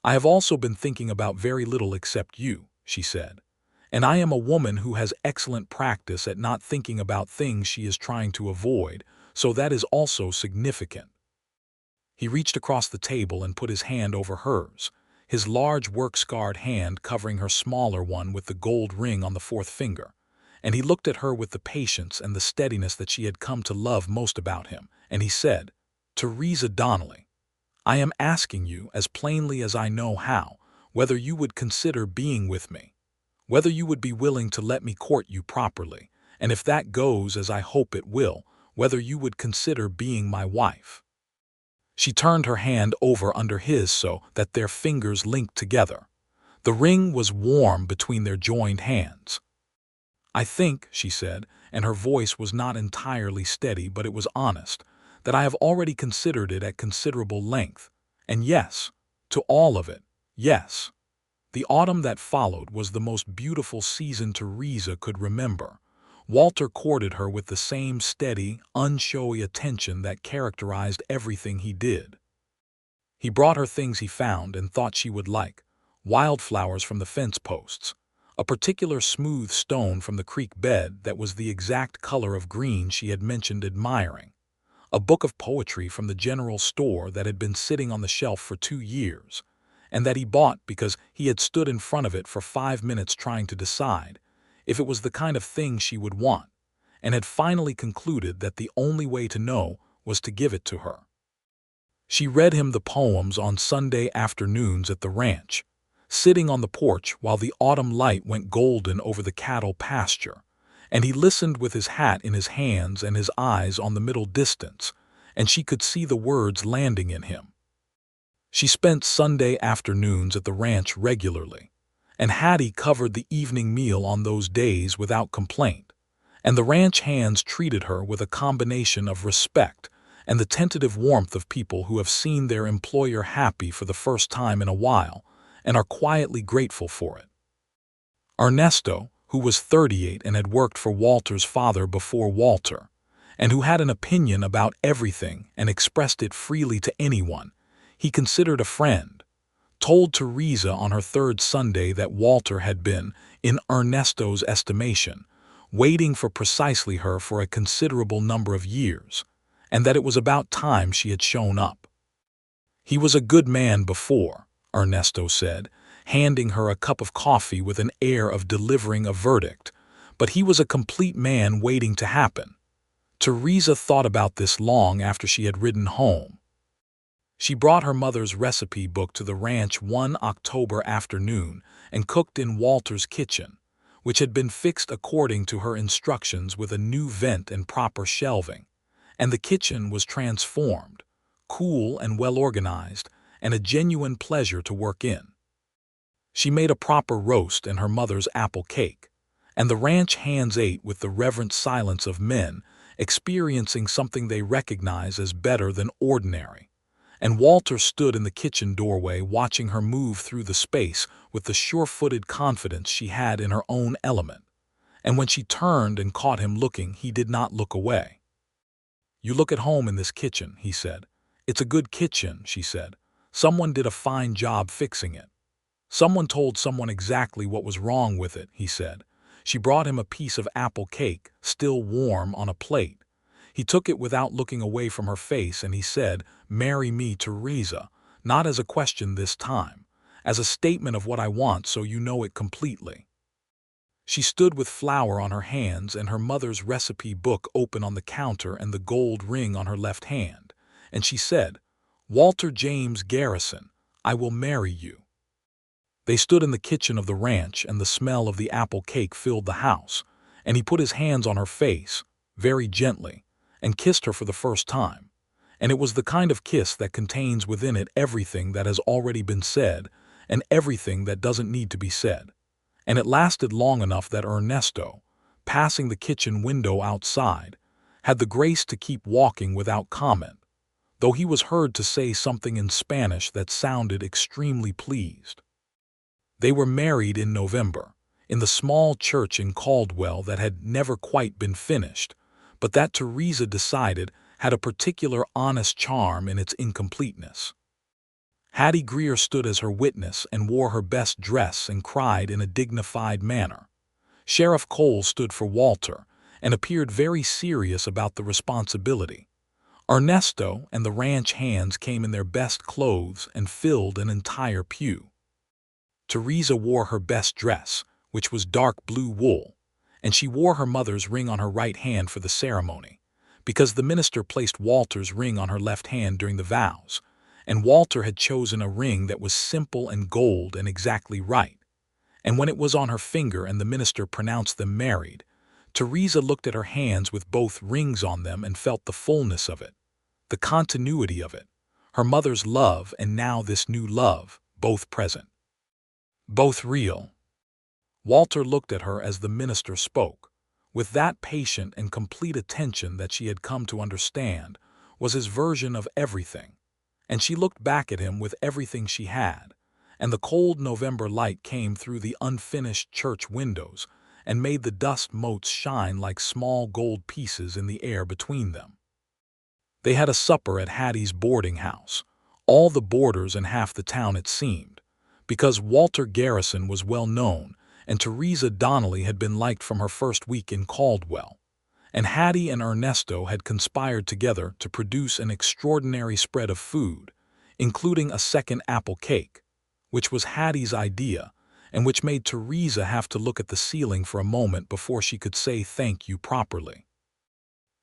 Speaker 1: I have also been thinking about very little except you, she said. And I am a woman who has excellent practice at not thinking about things she is trying to avoid, so that is also significant. He reached across the table and put his hand over hers, his large work-scarred hand covering her smaller one with the gold ring on the fourth finger. And he looked at her with the patience and the steadiness that she had come to love most about him, and he said, "Theresa Donnelly, I am asking you, as plainly as I know how, whether you would consider being with me, whether you would be willing to let me court you properly, and if that goes as I hope it will, whether you would consider being my wife." She turned her hand over under his so that their fingers linked together. The ring was warm between their joined hands. "I think," she said, and her voice was not entirely steady, but it was honest, "that I have already considered it at considerable length. And yes, to all of it, yes." The autumn that followed was the most beautiful season Theresa could remember. Walter courted her with the same steady, unshowy attention that characterized everything he did. He brought her things he found and thought she would like: wildflowers from the fence posts, a particular smooth stone from the creek bed that was the exact color of green she had mentioned admiring, a book of poetry from the general store that had been sitting on the shelf for 2 years, and that he bought because he had stood in front of it for 5 minutes trying to decide if it was the kind of thing she would want, and had finally concluded that the only way to know was to give it to her. She read him the poems on Sunday afternoons at the ranch, sitting on the porch while the autumn light went golden over the cattle pasture, and he listened with his hat in his hands and his eyes on the middle distance, and she could see the words landing in him. She spent Sunday afternoons at the ranch regularly, and Hattie covered the evening meal on those days without complaint, and the ranch hands treated her with a combination of respect and the tentative warmth of people who have seen their employer happy for the first time in a while and are quietly grateful for it. Ernesto, who was 38 and had worked for Walter's father before Walter, and who had an opinion about everything and expressed it freely to anyone he considered a friend, told Theresa on her third Sunday that Walter had been, in Ernesto's estimation, waiting for precisely her for a considerable number of years, and that it was about time she had shown up. "He was a good man before," Ernesto said, handing her a cup of coffee with an air of delivering a verdict, "but he was a complete man waiting to happen." Theresa thought about this long after she had ridden home. She brought her mother's recipe book to the ranch one October afternoon and cooked in Walter's kitchen, which had been fixed according to her instructions with a new vent and proper shelving, and the kitchen was transformed, cool and well organized, and a genuine pleasure to work in. She made a proper roast and her mother's apple cake, and the ranch hands ate with the reverent silence of men experiencing something they recognize as better than ordinary. And Walter stood in the kitchen doorway watching her move through the space with the sure-footed confidence she had in her own element. And when she turned and caught him looking, he did not look away. "You look at home in this kitchen," he said. "It's a good kitchen," she said. "Someone did a fine job fixing it." "Someone told someone exactly what was wrong with it," he said. She brought him a piece of apple cake, still warm, on a plate. He took it without looking away from her face, and he said, "Marry me, Theresa," not as a question this time, as a statement of what I want so you know it completely. She stood with flour on her hands and her mother's recipe book open on the counter and the gold ring on her left hand, and she said, "Walter James Garrison, I will marry you." They stood in the kitchen of the ranch, and the smell of the apple cake filled the house, and he put his hands on her face, very gently, and kissed her for the first time, and it was the kind of kiss that contains within it everything that has already been said and everything that doesn't need to be said, and it lasted long enough that Ernesto, passing the kitchen window outside, had the grace to keep walking without comment, though he was heard to say something in Spanish that sounded extremely pleased. They were married in November, in the small church in Caldwell that had never quite been finished, but that Theresa decided had a particular honest charm in its incompleteness. Hattie Greer stood as her witness and wore her best dress and cried in a dignified manner. Sheriff Cole stood for Walter and appeared very serious about the responsibility. Ernesto and the ranch hands came in their best clothes and filled an entire pew. Theresa wore her best dress, which was dark blue wool, and she wore her mother's ring on her right hand for the ceremony, because the minister placed Walter's ring on her left hand during the vows, and Walter had chosen a ring that was simple and gold and exactly right. And when it was on her finger and the minister pronounced them married, Theresa looked at her hands with both rings on them and felt the fullness of it, the continuity of it, her mother's love and now this new love, both present, both real. Walter looked at her as the minister spoke. With that patient and complete attention that she had come to understand was his version of everything, and she looked back at him with everything she had, and the cold November light came through the unfinished church windows and made the dust motes shine like small gold pieces in the air between them. They had a supper at Hattie's boarding house, all the boarders and half the town it seemed, because Walter Garrison was well known and Theresa Donnelly had been liked from her first week in Caldwell, and Hattie and Ernesto had conspired together to produce an extraordinary spread of food, including a second apple cake, which was Hattie's idea and which made Theresa have to look at the ceiling for a moment before she could say thank you properly.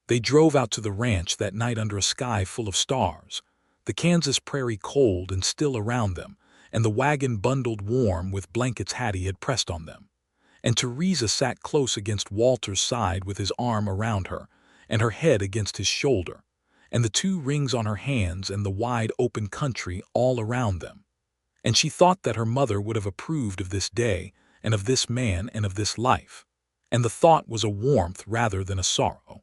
Speaker 1: They drove out to the ranch that night under a sky full of stars, the Kansas prairie cold and still around them, and the wagon bundled warm with blankets Hattie had pressed on them. And Theresa sat close against Walter's side with his arm around her and her head against his shoulder, and the two rings on her hands and the wide open country all around them. And she thought that her mother would have approved of this day and of this man and of this life, and the thought was a warmth rather than a sorrow.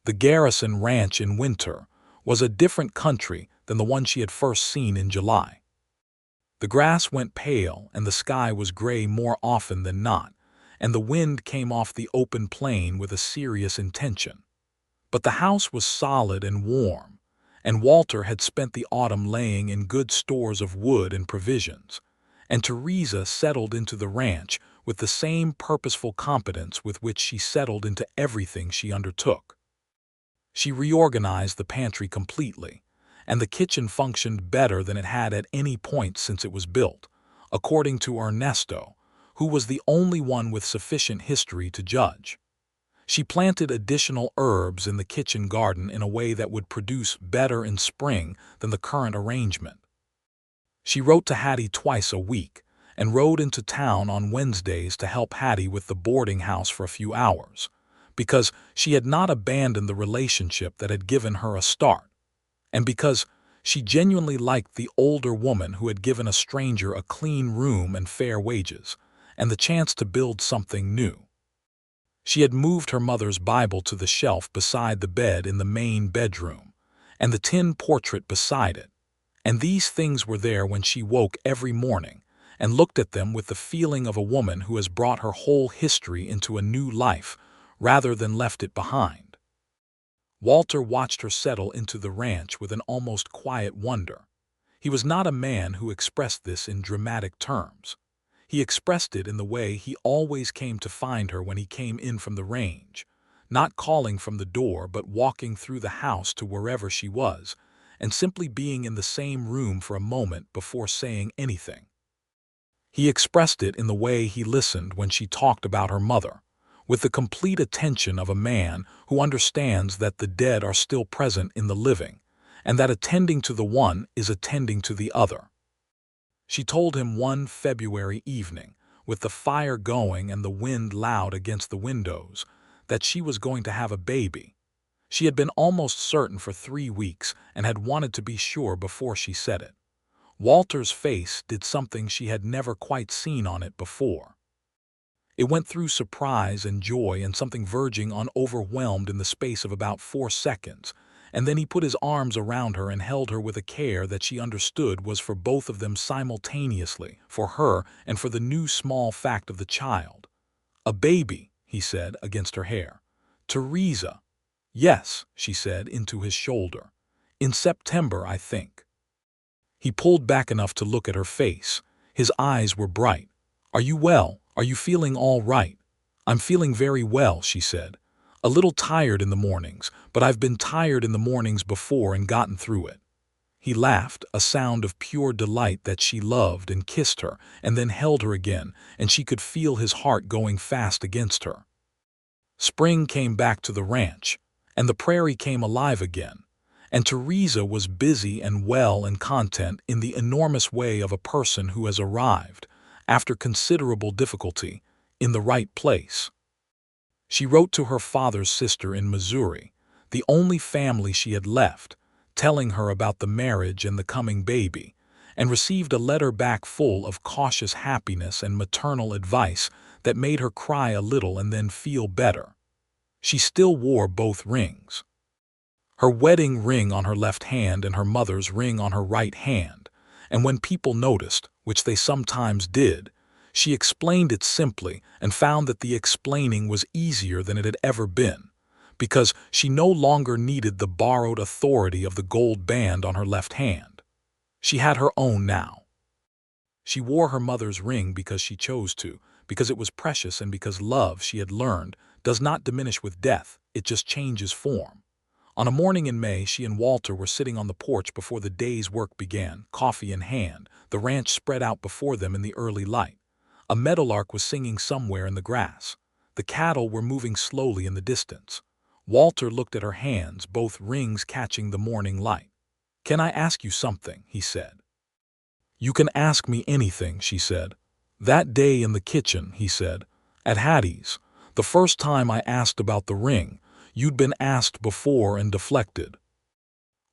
Speaker 1: The Garrison Ranch in winter was a different country than the one she had first seen in July. The grass went pale and the sky was gray more often than not, and the wind came off the open plain with a serious intention. But the house was solid and warm, and Walter had spent the autumn laying in good stores of wood and provisions, and Theresa settled into the ranch with the same purposeful competence with which she settled into everything she undertook. She reorganized the pantry completely, and the kitchen functioned better than it had at any point since it was built, according to Ernesto, who was the only one with sufficient history to judge. She planted additional herbs in the kitchen garden in a way that would produce better in spring than the current arrangement. She wrote to Hattie twice a week and rode into town on Wednesdays to help Hattie with the boarding house for a few hours, because she had not abandoned the relationship that had given her a start, and because she genuinely liked the older woman who had given a stranger a clean room and fair wages, and the chance to build something new. She had moved her mother's Bible to the shelf beside the bed in the main bedroom, and the tin portrait beside it, and these things were there when she woke every morning and looked at them with the feeling of a woman who has brought her whole history into a new life rather than left it behind. Walter watched her settle into the ranch with an almost quiet wonder. He was not a man who expressed this in dramatic terms. He expressed it in the way he always came to find her when he came in from the range, not calling from the door but walking through the house to wherever she was, and simply being in the same room for a moment before saying anything. He expressed it in the way he listened when she talked about her mother, with the complete attention of a man who understands that the dead are still present in the living, and that attending to the one is attending to the other. She told him one February evening, with the fire going and the wind loud against the windows, that she was going to have a baby. She had been almost certain for 3 weeks and had wanted to be sure before she said it. Walter's face did something she had never quite seen on it before. It went through surprise and joy and something verging on overwhelmed in the space of about 4 seconds, and then he put his arms around her and held her with a care that she understood was for both of them simultaneously, for her and for the new small fact of the child. "A baby," he said, against her hair. "Theresa." "Yes," she said, into his shoulder. "In September, I think." He pulled back enough to look at her face. His eyes were bright. "Are you well? Are you feeling all right?" "I'm feeling very well," she said. "A little tired in the mornings, but I've been tired in the mornings before and gotten through it." He laughed, a sound of pure delight that she loved, and kissed her, and then held her again, and she could feel his heart going fast against her. Spring came back to the ranch, and the prairie came alive again, and Theresa was busy and well and content in the enormous way of a person who has arrived, after considerable difficulty, in the right place. She wrote to her father's sister in Missouri, the only family she had left, telling her about the marriage and the coming baby, and received a letter back full of cautious happiness and maternal advice that made her cry a little and then feel better. She still wore both rings. Her wedding ring on her left hand and her mother's ring on her right hand, and when people noticed, which they sometimes did, she explained it simply and found that the explaining was easier than it had ever been, because she no longer needed the borrowed authority of the gold band on her left hand. She had her own now. She wore her mother's ring because she chose to, because it was precious, and because love, she had learned, does not diminish with death, it just changes form. On a morning in May, she and Walter were sitting on the porch before the day's work began, coffee in hand, the ranch spread out before them in the early light. A meadowlark was singing somewhere in the grass. The cattle were moving slowly in the distance. Walter looked at her hands, both rings catching the morning light. "Can I ask you something?" he said. "You can ask me anything," she said. "That day in the kitchen," he said, "at Hattie's, the first time I asked about the ring, you'd been asked before and deflected.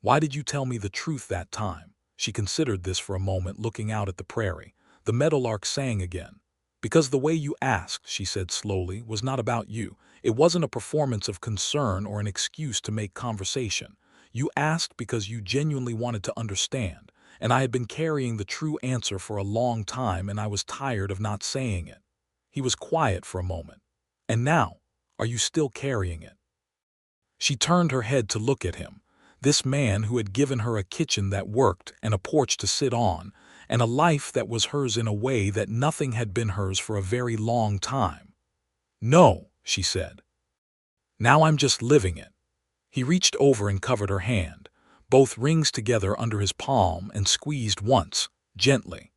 Speaker 1: Why did you tell me the truth that time?" She considered this for a moment, looking out at the prairie. The meadowlark sang again. "Because the way you asked," she said slowly, "was not about you. It wasn't a performance of concern or an excuse to make conversation. You asked because you genuinely wanted to understand, and I had been carrying the true answer for a long time, and I was tired of not saying it." He was quiet for a moment. "And now, are you still carrying it?" She turned her head to look at him, this man who had given her a kitchen that worked and a porch to sit on, and a life that was hers in a way that nothing had been hers for a very long time. "No," she said. "Now I'm just living it." He reached over and covered her hand, both rings together under his palm, and squeezed once, gently.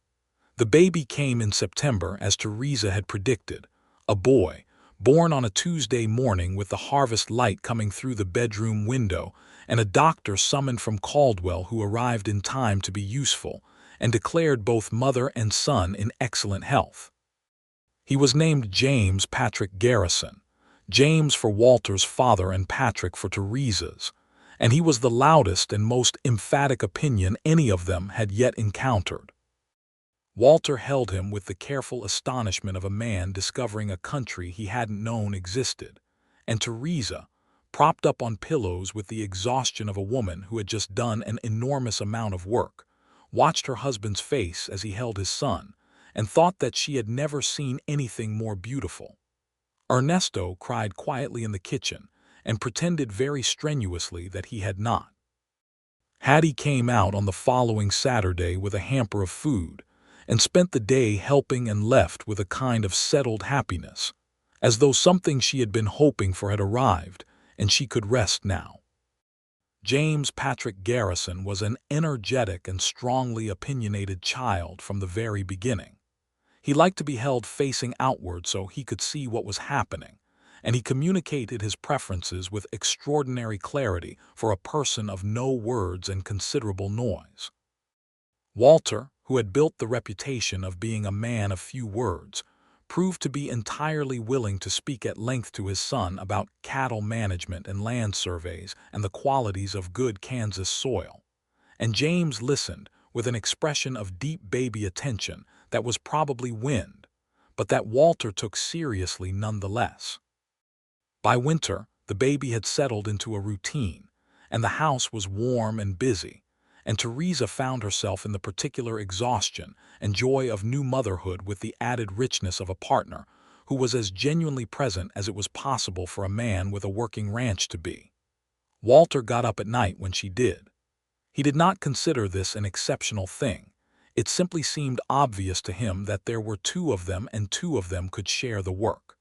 Speaker 1: The baby came in September, as Theresa had predicted, a boy, born on a Tuesday morning with the harvest light coming through the bedroom window, and a doctor summoned from Caldwell who arrived in time to be useful, and declared both mother and son in excellent health. He was named James Patrick Garrison, James for Walter's father and Patrick for Theresa's, and he was the loudest and most emphatic opinion any of them had yet encountered. Walter held him with the careful astonishment of a man discovering a country he hadn't known existed, and Theresa, propped up on pillows with the exhaustion of a woman who had just done an enormous amount of work, watched her husband's face as he held his son, and thought that she had never seen anything more beautiful. Ernesto cried quietly in the kitchen and pretended very strenuously that he had not. Hattie came out on the following Saturday with a hamper of food, and spent the day helping, and left with a kind of settled happiness, as though something she had been hoping for had arrived, and she could rest now. James Patrick Garrison was an energetic and strongly opinionated child from the very beginning. He liked to be held facing outward so he could see what was happening, and he communicated his preferences with extraordinary clarity for a person of no words and considerable noise. Walter, who had built the reputation of being a man of few words, proved to be entirely willing to speak at length to his son about cattle management and land surveys and the qualities of good Kansas soil, and James listened with an expression of deep baby attention that was probably wind, but that Walter took seriously nonetheless. By winter, the baby had settled into a routine, and the house was warm and busy, and Theresa found herself in the particular exhaustion and joy of new motherhood with the added richness of a partner who was as genuinely present as it was possible for a man with a working ranch to be. Walter got up at night when she did. He did not consider this an exceptional thing. It simply seemed obvious to him that there were two of them and two of them could share the work.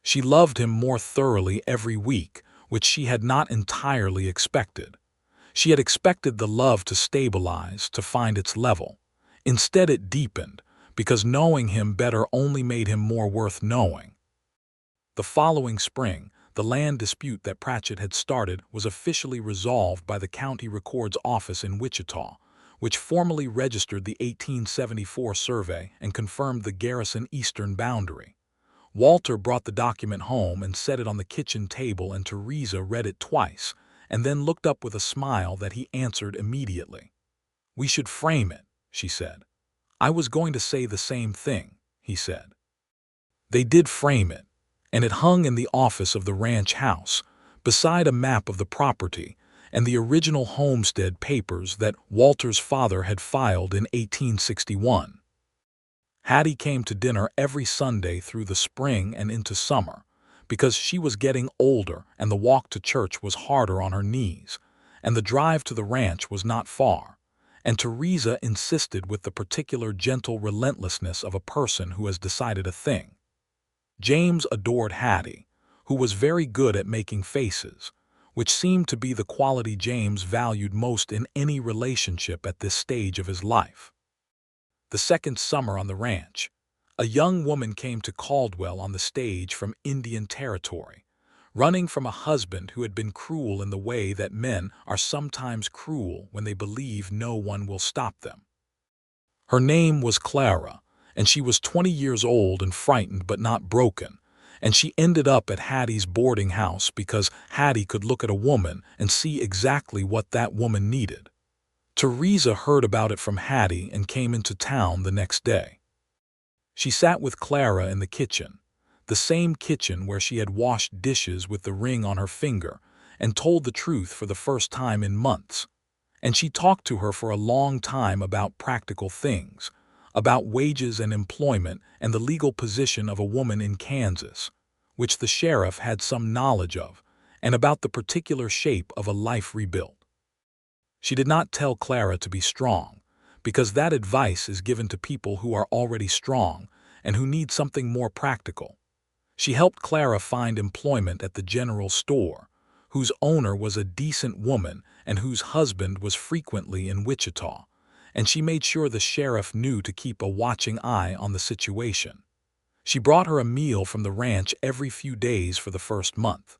Speaker 1: She loved him more thoroughly every week, which she had not entirely expected. She had expected the love to stabilize, to find its level. Instead it deepened, because knowing him better only made him more worth knowing. The following spring, the land dispute that Pratchett had started was officially resolved by the county record's office in Wichita, which formally registered the 1874 survey and confirmed the Garrison eastern boundary. Walter brought the document home and set it on the kitchen table, and Theresa read it twice, and then looked up with a smile that he answered immediately. "We should frame it," she said. "I was going to say the same thing," he said. They did frame it, and it hung in the office of the ranch house, beside a map of the property and the original homestead papers that Walter's father had filed in 1861. Hattie came to dinner every Sunday through the spring and into summer, because she was getting older and the walk to church was harder on her knees, and the drive to the ranch was not far, and Theresa insisted with the particular gentle relentlessness of a person who has decided a thing. James adored Hattie, who was very good at making faces, which seemed to be the quality James valued most in any relationship at this stage of his life. The second summer on the ranch, a young woman came to Caldwell on the stage from Indian Territory, running from a husband who had been cruel in the way that men are sometimes cruel when they believe no one will stop them. Her name was Clara, and she was 20 years old and frightened but not broken, and she ended up at Hattie's boarding house because Hattie could look at a woman and see exactly what that woman needed. Theresa heard about it from Hattie and came into town the next day. She sat with Clara in the kitchen, the same kitchen where she had washed dishes with the ring on her finger, and told the truth for the first time in months. And she talked to her for a long time about practical things, about wages and employment and the legal position of a woman in Kansas, which the sheriff had some knowledge of, and about the particular shape of a life rebuilt. She did not tell Clara to be strong, because that advice is given to people who are already strong and who need something more practical. She helped Clara find employment at the general store, whose owner was a decent woman and whose husband was frequently in Wichita, and she made sure the sheriff knew to keep a watching eye on the situation. She brought her a meal from the ranch every few days for the first month.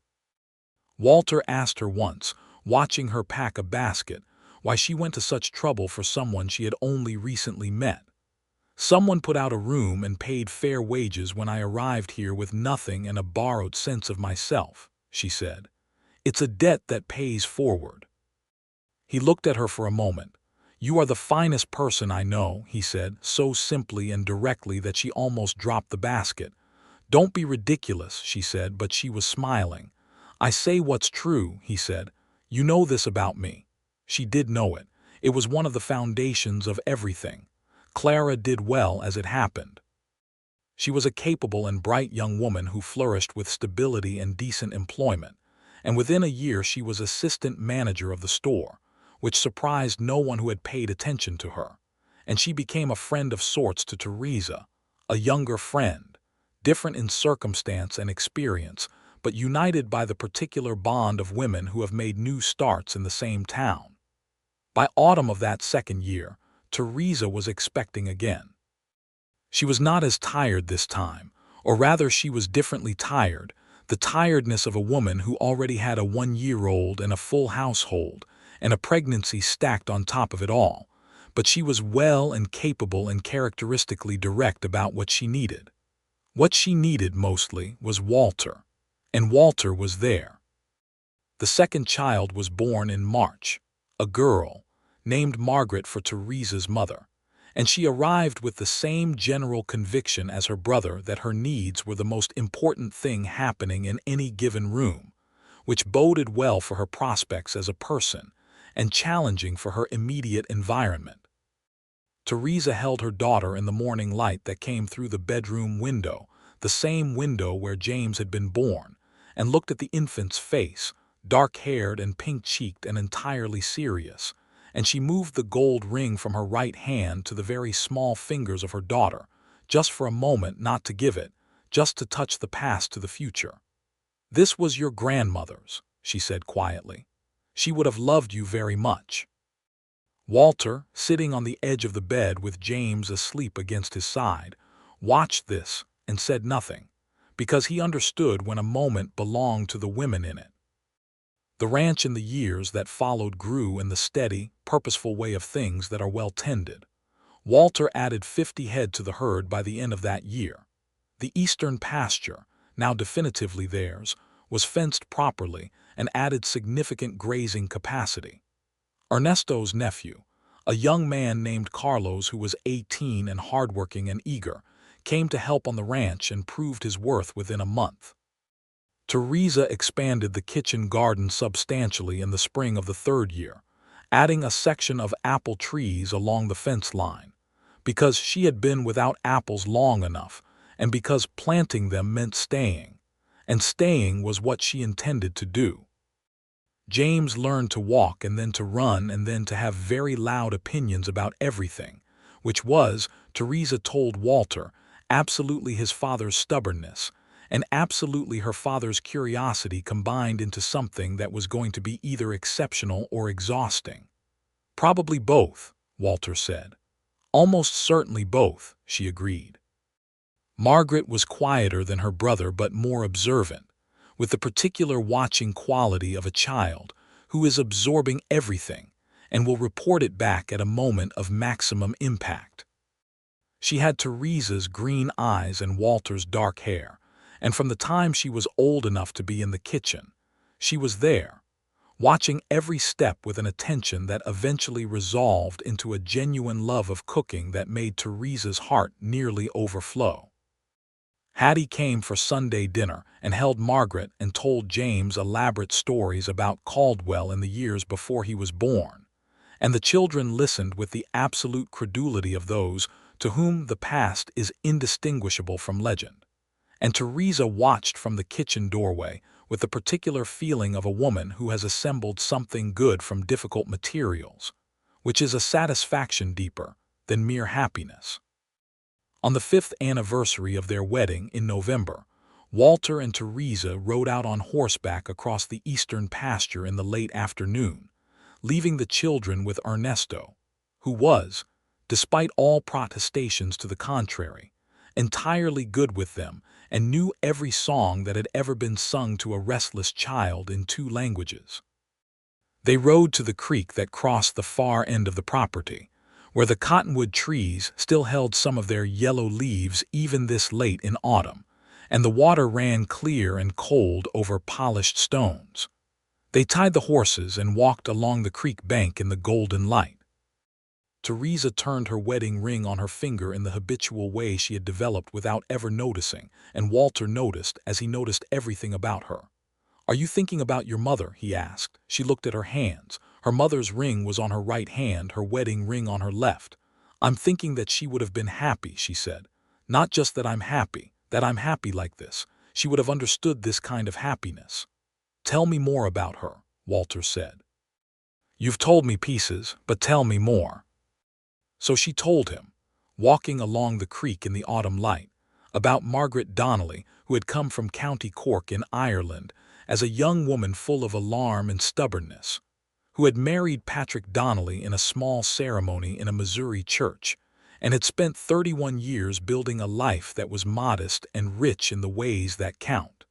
Speaker 1: Walter asked her once, watching her pack a basket, why she went to such trouble for someone she had only recently met. "Someone put out a room and paid fair wages when I arrived here with nothing and a borrowed sense of myself," she said. "It's a debt that pays forward." He looked at her for a moment. "You are the finest person I know," he said, so simply and directly that she almost dropped the basket. "Don't be ridiculous," she said, but she was smiling. "I say what's true," he said. "You know this about me." She did know it. It was one of the foundations of everything. Clara did well as it happened. She was a capable and bright young woman who flourished with stability and decent employment, and within a year she was assistant manager of the store, which surprised no one who had paid attention to her, and she became a friend of sorts to Theresa, a younger friend, different in circumstance and experience, but united by the particular bond of women who have made new starts in the same town. By autumn of that second year, Theresa was expecting again. She was not as tired this time, or rather she was differently tired, the tiredness of a woman who already had a 1-year-old and a full household, and a pregnancy stacked on top of it all, but she was well and capable and characteristically direct about what she needed. What she needed mostly was Walter, and Walter was there. The second child was born in March, a girl, named Margaret for Theresa's mother, and she arrived with the same general conviction as her brother that her needs were the most important thing happening in any given room, which boded well for her prospects as a person and challenging for her immediate environment. Theresa held her daughter in the morning light that came through the bedroom window, the same window where James had been born, and looked at the infant's face, dark-haired and pink-cheeked and entirely serious, and she moved the gold ring from her right hand to the very small fingers of her daughter, just for a moment, not to give it, just to touch the past to the future. "This was your grandmother's," she said quietly. "She would have loved you very much." Walter, sitting on the edge of the bed with James asleep against his side, watched this and said nothing, because he understood when a moment belonged to the women in it. The ranch in the years that followed grew in the steady, purposeful way of things that are well tended. Walter added 50 head to the herd by the end of that year. The eastern pasture, now definitively theirs, was fenced properly and added significant grazing capacity. Ernesto's nephew, a young man named Carlos who was 18 and hardworking and eager, came to help on the ranch and proved his worth within a month. Theresa expanded the kitchen garden substantially in the spring of the third year, adding a section of apple trees along the fence line, because she had been without apples long enough, and because planting them meant staying, and staying was what she intended to do. James learned to walk and then to run and then to have very loud opinions about everything, which was, Theresa told Walter, absolutely his father's stubbornness, and absolutely her father's curiosity combined into something that was going to be either exceptional or exhausting. "Probably both," Walter said. "Almost certainly both," she agreed. Margaret was quieter than her brother but more observant, with the particular watching quality of a child who is absorbing everything and will report it back at a moment of maximum impact. She had Theresa's green eyes and Walter's dark hair, and from the time she was old enough to be in the kitchen, she was there, watching every step with an attention that eventually resolved into a genuine love of cooking that made Theresa's heart nearly overflow. Hattie came for Sunday dinner and held Margaret and told James elaborate stories about Caldwell in the years before he was born, and the children listened with the absolute credulity of those to whom the past is indistinguishable from legend. And Theresa watched from the kitchen doorway with the particular feeling of a woman who has assembled something good from difficult materials, which is a satisfaction deeper than mere happiness. On the 5th anniversary of their wedding in November, Walter and Theresa rode out on horseback across the eastern pasture in the late afternoon, leaving the children with Ernesto, who was, despite all protestations to the contrary, entirely good with them and knew every song that had ever been sung to a restless child in 2 languages. They rode to the creek that crossed the far end of the property, where the cottonwood trees still held some of their yellow leaves even this late in autumn, and the water ran clear and cold over polished stones. They tied the horses and walked along the creek bank in the golden light. Theresa turned her wedding ring on her finger in the habitual way she had developed without ever noticing, and Walter noticed as he noticed everything about her. "Are you thinking about your mother?" he asked. She looked at her hands. Her mother's ring was on her right hand, her wedding ring on her left. "I'm thinking that she would have been happy," she said. "Not just that I'm happy like this. She would have understood this kind of happiness." "Tell me more about her," Walter said. "You've told me pieces, but tell me more." So she told him, walking along the creek in the autumn light, about Margaret Donnelly, who had come from County Cork in Ireland as a young woman full of alarm and stubbornness, who had married Patrick Donnelly in a small ceremony in a Missouri church, and had spent 31 years building a life that was modest and rich in the ways that count,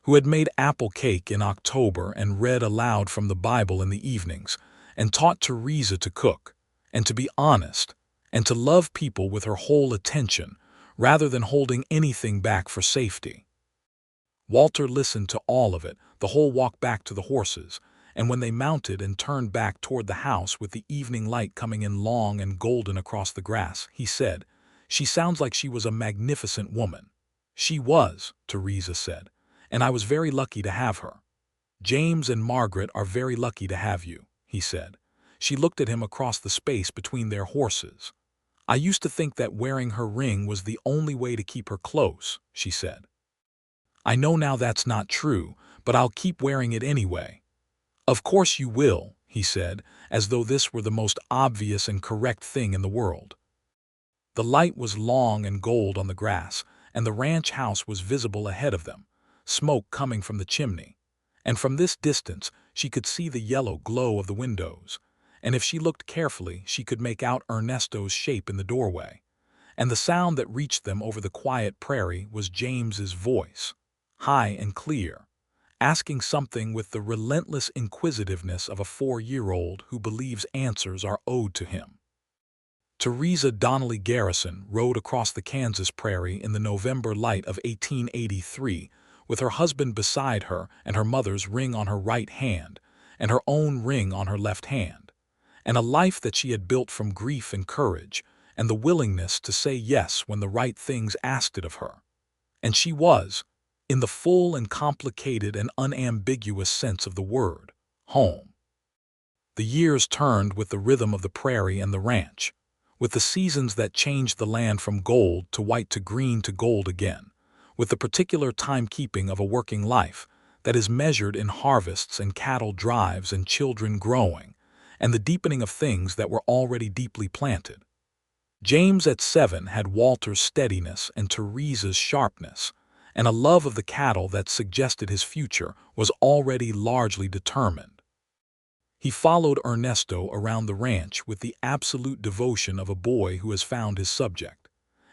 Speaker 1: who had made apple cake in October and read aloud from the Bible in the evenings, and taught Theresa to cook, and to be honest, and to love people with her whole attention, rather than holding anything back for safety. Walter listened to all of it, the whole walk back to the horses, and when they mounted and turned back toward the house with the evening light coming in long and golden across the grass, he said, "She sounds like she was a magnificent woman." "She was," Theresa said, "and I was very lucky to have her." "James and Margaret are very lucky to have you," he said. She looked at him across the space between their horses. "I used to think that wearing her ring was the only way to keep her close," she said. "I know now that's not true, but I'll keep wearing it anyway." "Of course you will," he said, as though this were the most obvious and correct thing in the world. The light was long and gold on the grass, and the ranch house was visible ahead of them, smoke coming from the chimney. And from this distance she could see the yellow glow of the windows, and if she looked carefully she could make out Ernesto's shape in the doorway. And the sound that reached them over the quiet prairie was James's voice, high and clear, asking something with the relentless inquisitiveness of a 4-year-old who believes answers are owed to him. Theresa Donnelly Garrison rode across the Kansas prairie in the November light of 1883, with her husband beside her and her mother's ring on her right hand, and her own ring on her left hand, and a life that she had built from grief and courage, and the willingness to say yes when the right things asked it of her. And she was, in the full and complicated and unambiguous sense of the word, home. The years turned with the rhythm of the prairie and the ranch, with the seasons that changed the land from gold to white to green to gold again, with the particular timekeeping of a working life that is measured in harvests and cattle drives and children growing, and the deepening of things that were already deeply planted. James at 7 had Walter's steadiness and Theresa's sharpness, and a love of the cattle that suggested his future was already largely determined. He followed Ernesto around the ranch with the absolute devotion of a boy who has found his subject,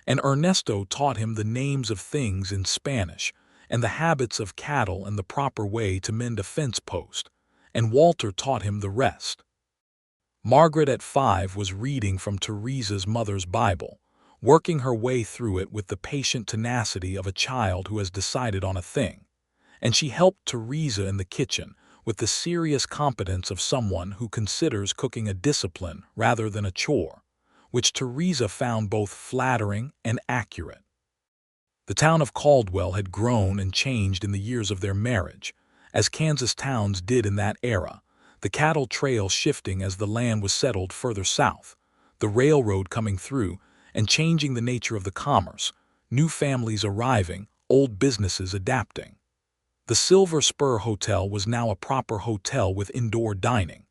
Speaker 1: and Ernesto taught him the names of things in Spanish and the habits of cattle and the proper way to mend a fence post, and Walter taught him the rest. Margaret at 5 was reading from Theresa's mother's Bible, working her way through it with the patient tenacity of a child who has decided on a thing, and she helped Theresa in the kitchen with the serious competence of someone who considers cooking a discipline rather than a chore, which Theresa found both flattering and accurate. The town of Caldwell had grown and changed in the years of their marriage, as Kansas towns did in that era, the cattle trail shifting as the land was settled further south, the railroad coming through and changing the nature of the commerce, new families arriving, old businesses adapting. The Silver Spur Hotel was now a proper hotel with indoor dining.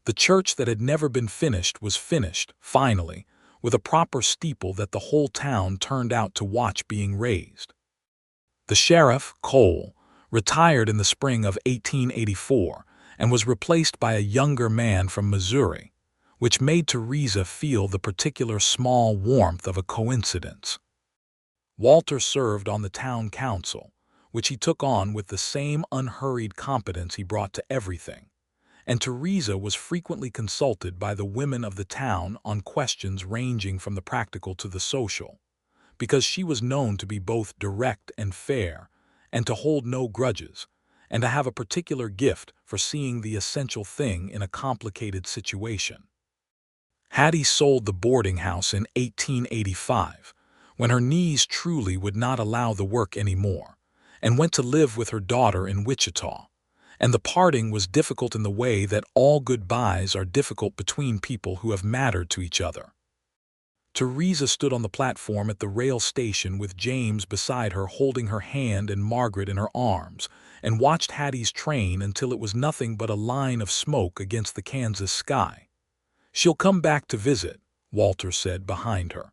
Speaker 1: The church that had never been finished was finished, finally, with a proper steeple that the whole town turned out to watch being raised. The sheriff, Cole, retired in the spring of 1884 and was replaced by a younger man from Missouri, which made Theresa feel the particular small warmth of a coincidence. Walter served on the town council, which he took on with the same unhurried competence he brought to everything, and Theresa was frequently consulted by the women of the town on questions ranging from the practical to the social, because she was known to be both direct and fair, and to hold no grudges, and to have a particular gift for seeing the essential thing in a complicated situation. Hattie sold the boarding house in 1885, when her knees truly would not allow the work anymore, and went to live with her daughter in Wichita, and the parting was difficult in the way that all goodbyes are difficult between people who have mattered to each other. Theresa stood on the platform at the rail station with James beside her holding her hand and Margaret in her arms, and watched Hattie's train until it was nothing but a line of smoke against the Kansas sky. "She'll come back to visit," Walter said behind her.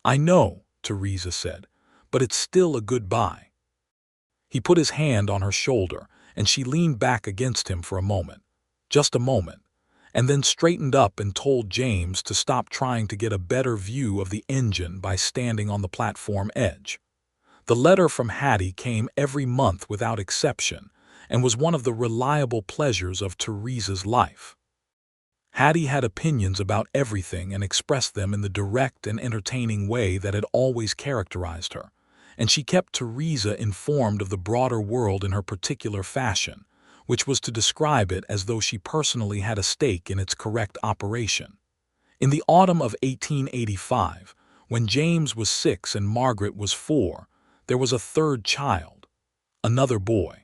Speaker 1: "I know," Theresa said, "but it's still a goodbye." He put his hand on her shoulder, and she leaned back against him for a moment, just a moment, and then straightened up and told James to stop trying to get a better view of the engine by standing on the platform edge. The letter from Hattie came every month without exception, and was one of the reliable pleasures of Theresa's life. Hattie had opinions about everything and expressed them in the direct and entertaining way that had always characterized her, and she kept Theresa informed of the broader world in her particular fashion, which was to describe it as though she personally had a stake in its correct operation. In the autumn of 1885, when James was 6 and Margaret was 4, there was a third child, another boy.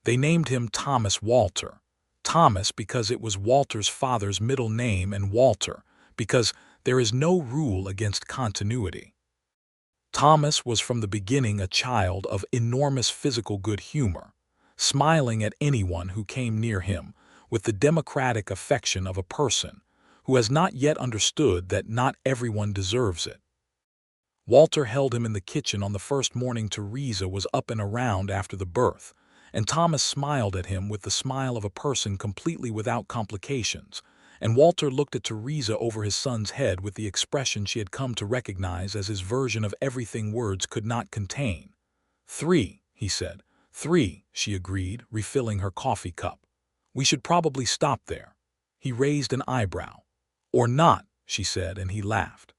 Speaker 1: They named him Thomas Walter. Thomas because it was Walter's father's middle name, and Walter because there is no rule against continuity. Thomas was from the beginning a child of enormous physical good humor, smiling at anyone who came near him, with the democratic affection of a person who has not yet understood that not everyone deserves it. Walter held him in the kitchen on the first morning Theresa was up and around after the birth, and Thomas smiled at him with the smile of a person completely without complications, and Walter looked at Theresa over his son's head with the expression she had come to recognize as his version of everything words could not contain. "3," he said. "3," she agreed, refilling her coffee cup. "We should probably stop there." He raised an eyebrow. "Or not," she said, and he laughed.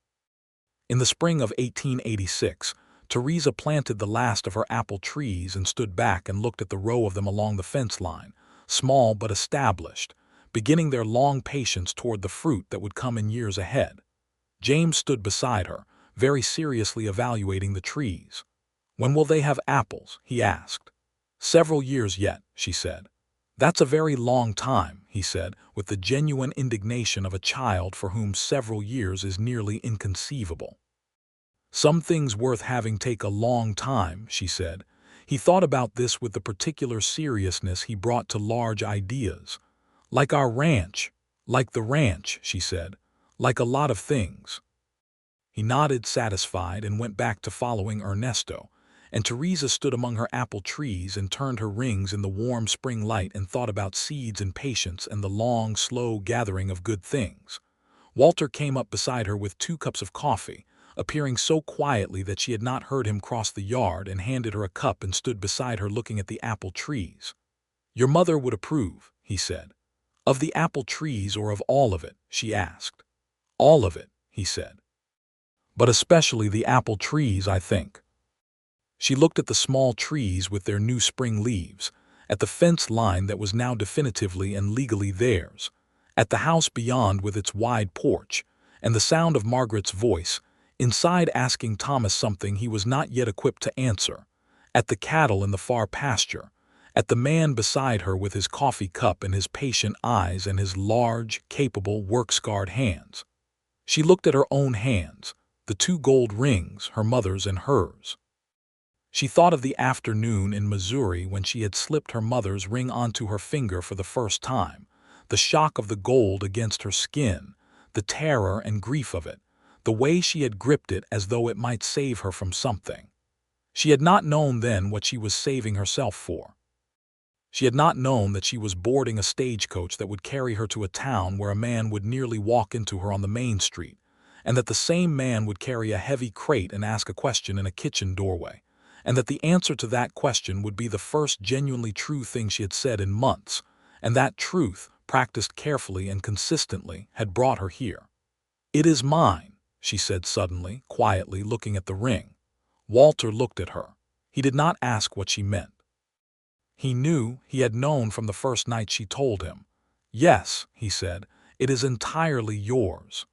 Speaker 1: In the spring of 1886, Theresa planted the last of her apple trees and stood back and looked at the row of them along the fence line, small but established, beginning their long patience toward the fruit that would come in years ahead. James stood beside her, very seriously evaluating the trees. "When will they have apples?" he asked. "Several years yet," she said. "That's a very long time," he said, with the genuine indignation of a child for whom several years is nearly inconceivable. "Some things worth having take a long time," she said. He thought about this with the particular seriousness he brought to large ideas. "Like our ranch." "Like the ranch," she said. "Like a lot of things." He nodded satisfied and went back to following Ernesto, and Theresa stood among her apple trees and turned her rings in the warm spring light and thought about seeds and patience and the long, slow gathering of good things. Walter came up beside her with 2 cups of coffee, appearing so quietly that she had not heard him cross the yard, and handed her a cup and stood beside her looking at the apple trees. "Your mother would approve," he said. "Of the apple trees or of all of it?" she asked. "All of it," he said. "But especially the apple trees, I think." She looked at the small trees with their new spring leaves, at the fence line that was now definitively and legally theirs, at the house beyond with its wide porch, and the sound of Margaret's voice, inside asking Thomas something he was not yet equipped to answer, at the cattle in the far pasture, at the man beside her with his coffee cup and his patient eyes and his large, capable, work-scarred hands. She looked at her own hands, the 2 gold rings, her mother's and hers. She thought of the afternoon in Missouri when she had slipped her mother's ring onto her finger for the first time, the shock of the gold against her skin, the terror and grief of it, the way she had gripped it as though it might save her from something. She had not known then what she was saving herself for. She had not known that she was boarding a stagecoach that would carry her to a town where a man would nearly walk into her on the main street, and that the same man would carry a heavy crate and ask a question in a kitchen doorway, and that the answer to that question would be the first genuinely true thing she had said in months, and that truth, practiced carefully and consistently, had brought her here. "It is mine," she said suddenly, quietly, looking at the ring. Walter looked at her. He did not ask what she meant. He knew, he had known from the first night she told him. "Yes," he said, "it is entirely yours."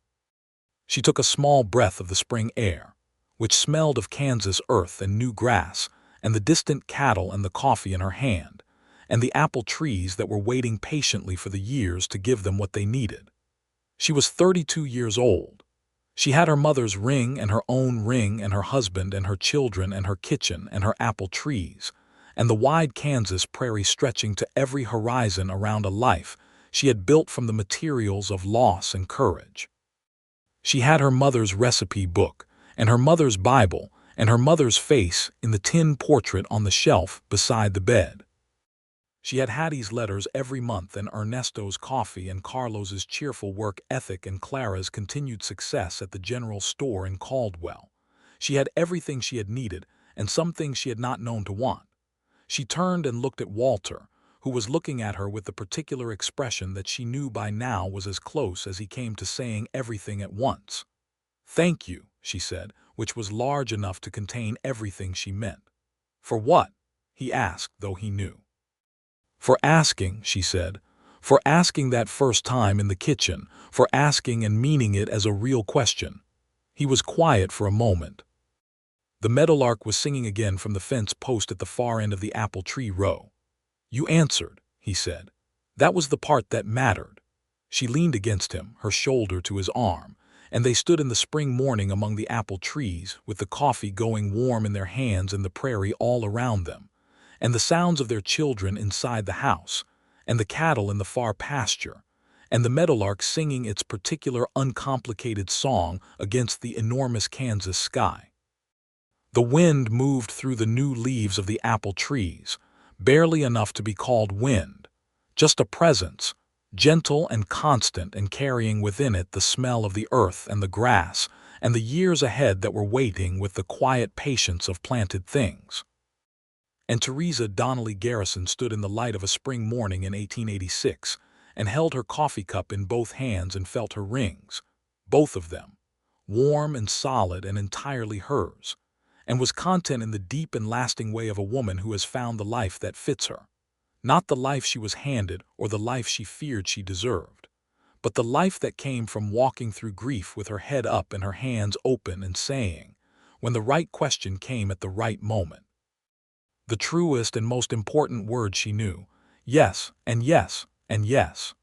Speaker 1: She took a small breath of the spring air, which smelled of Kansas earth and new grass, and the distant cattle and the coffee in her hand, and the apple trees that were waiting patiently for the years to give them what they needed. She was 32 years old. She had her mother's ring and her own ring and her husband and her children and her kitchen and her apple trees, and the wide Kansas prairie stretching to every horizon around a life she had built from the materials of loss and courage. She had her mother's recipe book, and her mother's Bible, and her mother's face in the tin portrait on the shelf beside the bed. She had Hattie's letters every month and Ernesto's coffee and Carlos's cheerful work ethic and Clara's continued success at the general store in Caldwell. She had everything she had needed and some things she had not known to want. She turned and looked at Walter, who was looking at her with the particular expression that she knew by now was as close as he came to saying everything at once. "Thank you," she said, which was large enough to contain everything she meant. "For what?" he asked, though he knew. "For asking," she said. "For asking that first time in the kitchen, for asking and meaning it as a real question." He was quiet for a moment. The meadowlark was singing again from the fence post at the far end of the apple tree row. "You answered," he said. "That was the part that mattered." She leaned against him, her shoulder to his arm, and they stood in the spring morning among the apple trees, with the coffee going warm in their hands and the prairie all around them, and the sounds of their children inside the house, and the cattle in the far pasture, and the meadowlark singing its particular uncomplicated song against the enormous Kansas sky. The wind moved through the new leaves of the apple trees, barely enough to be called wind, just a presence, gentle and constant, and carrying within it the smell of the earth and the grass and the years ahead that were waiting with the quiet patience of planted things. And Theresa Donnelly Garrison stood in the light of a spring morning in 1886 and held her coffee cup in both hands and felt her rings, both of them, warm and solid and entirely hers, and was content in the deep and lasting way of a woman who has found the life that fits her. Not the life she was handed or the life she feared she deserved, but the life that came from walking through grief with her head up and her hands open and saying, when the right question came at the right moment, the truest and most important word she knew, yes, and yes, and yes.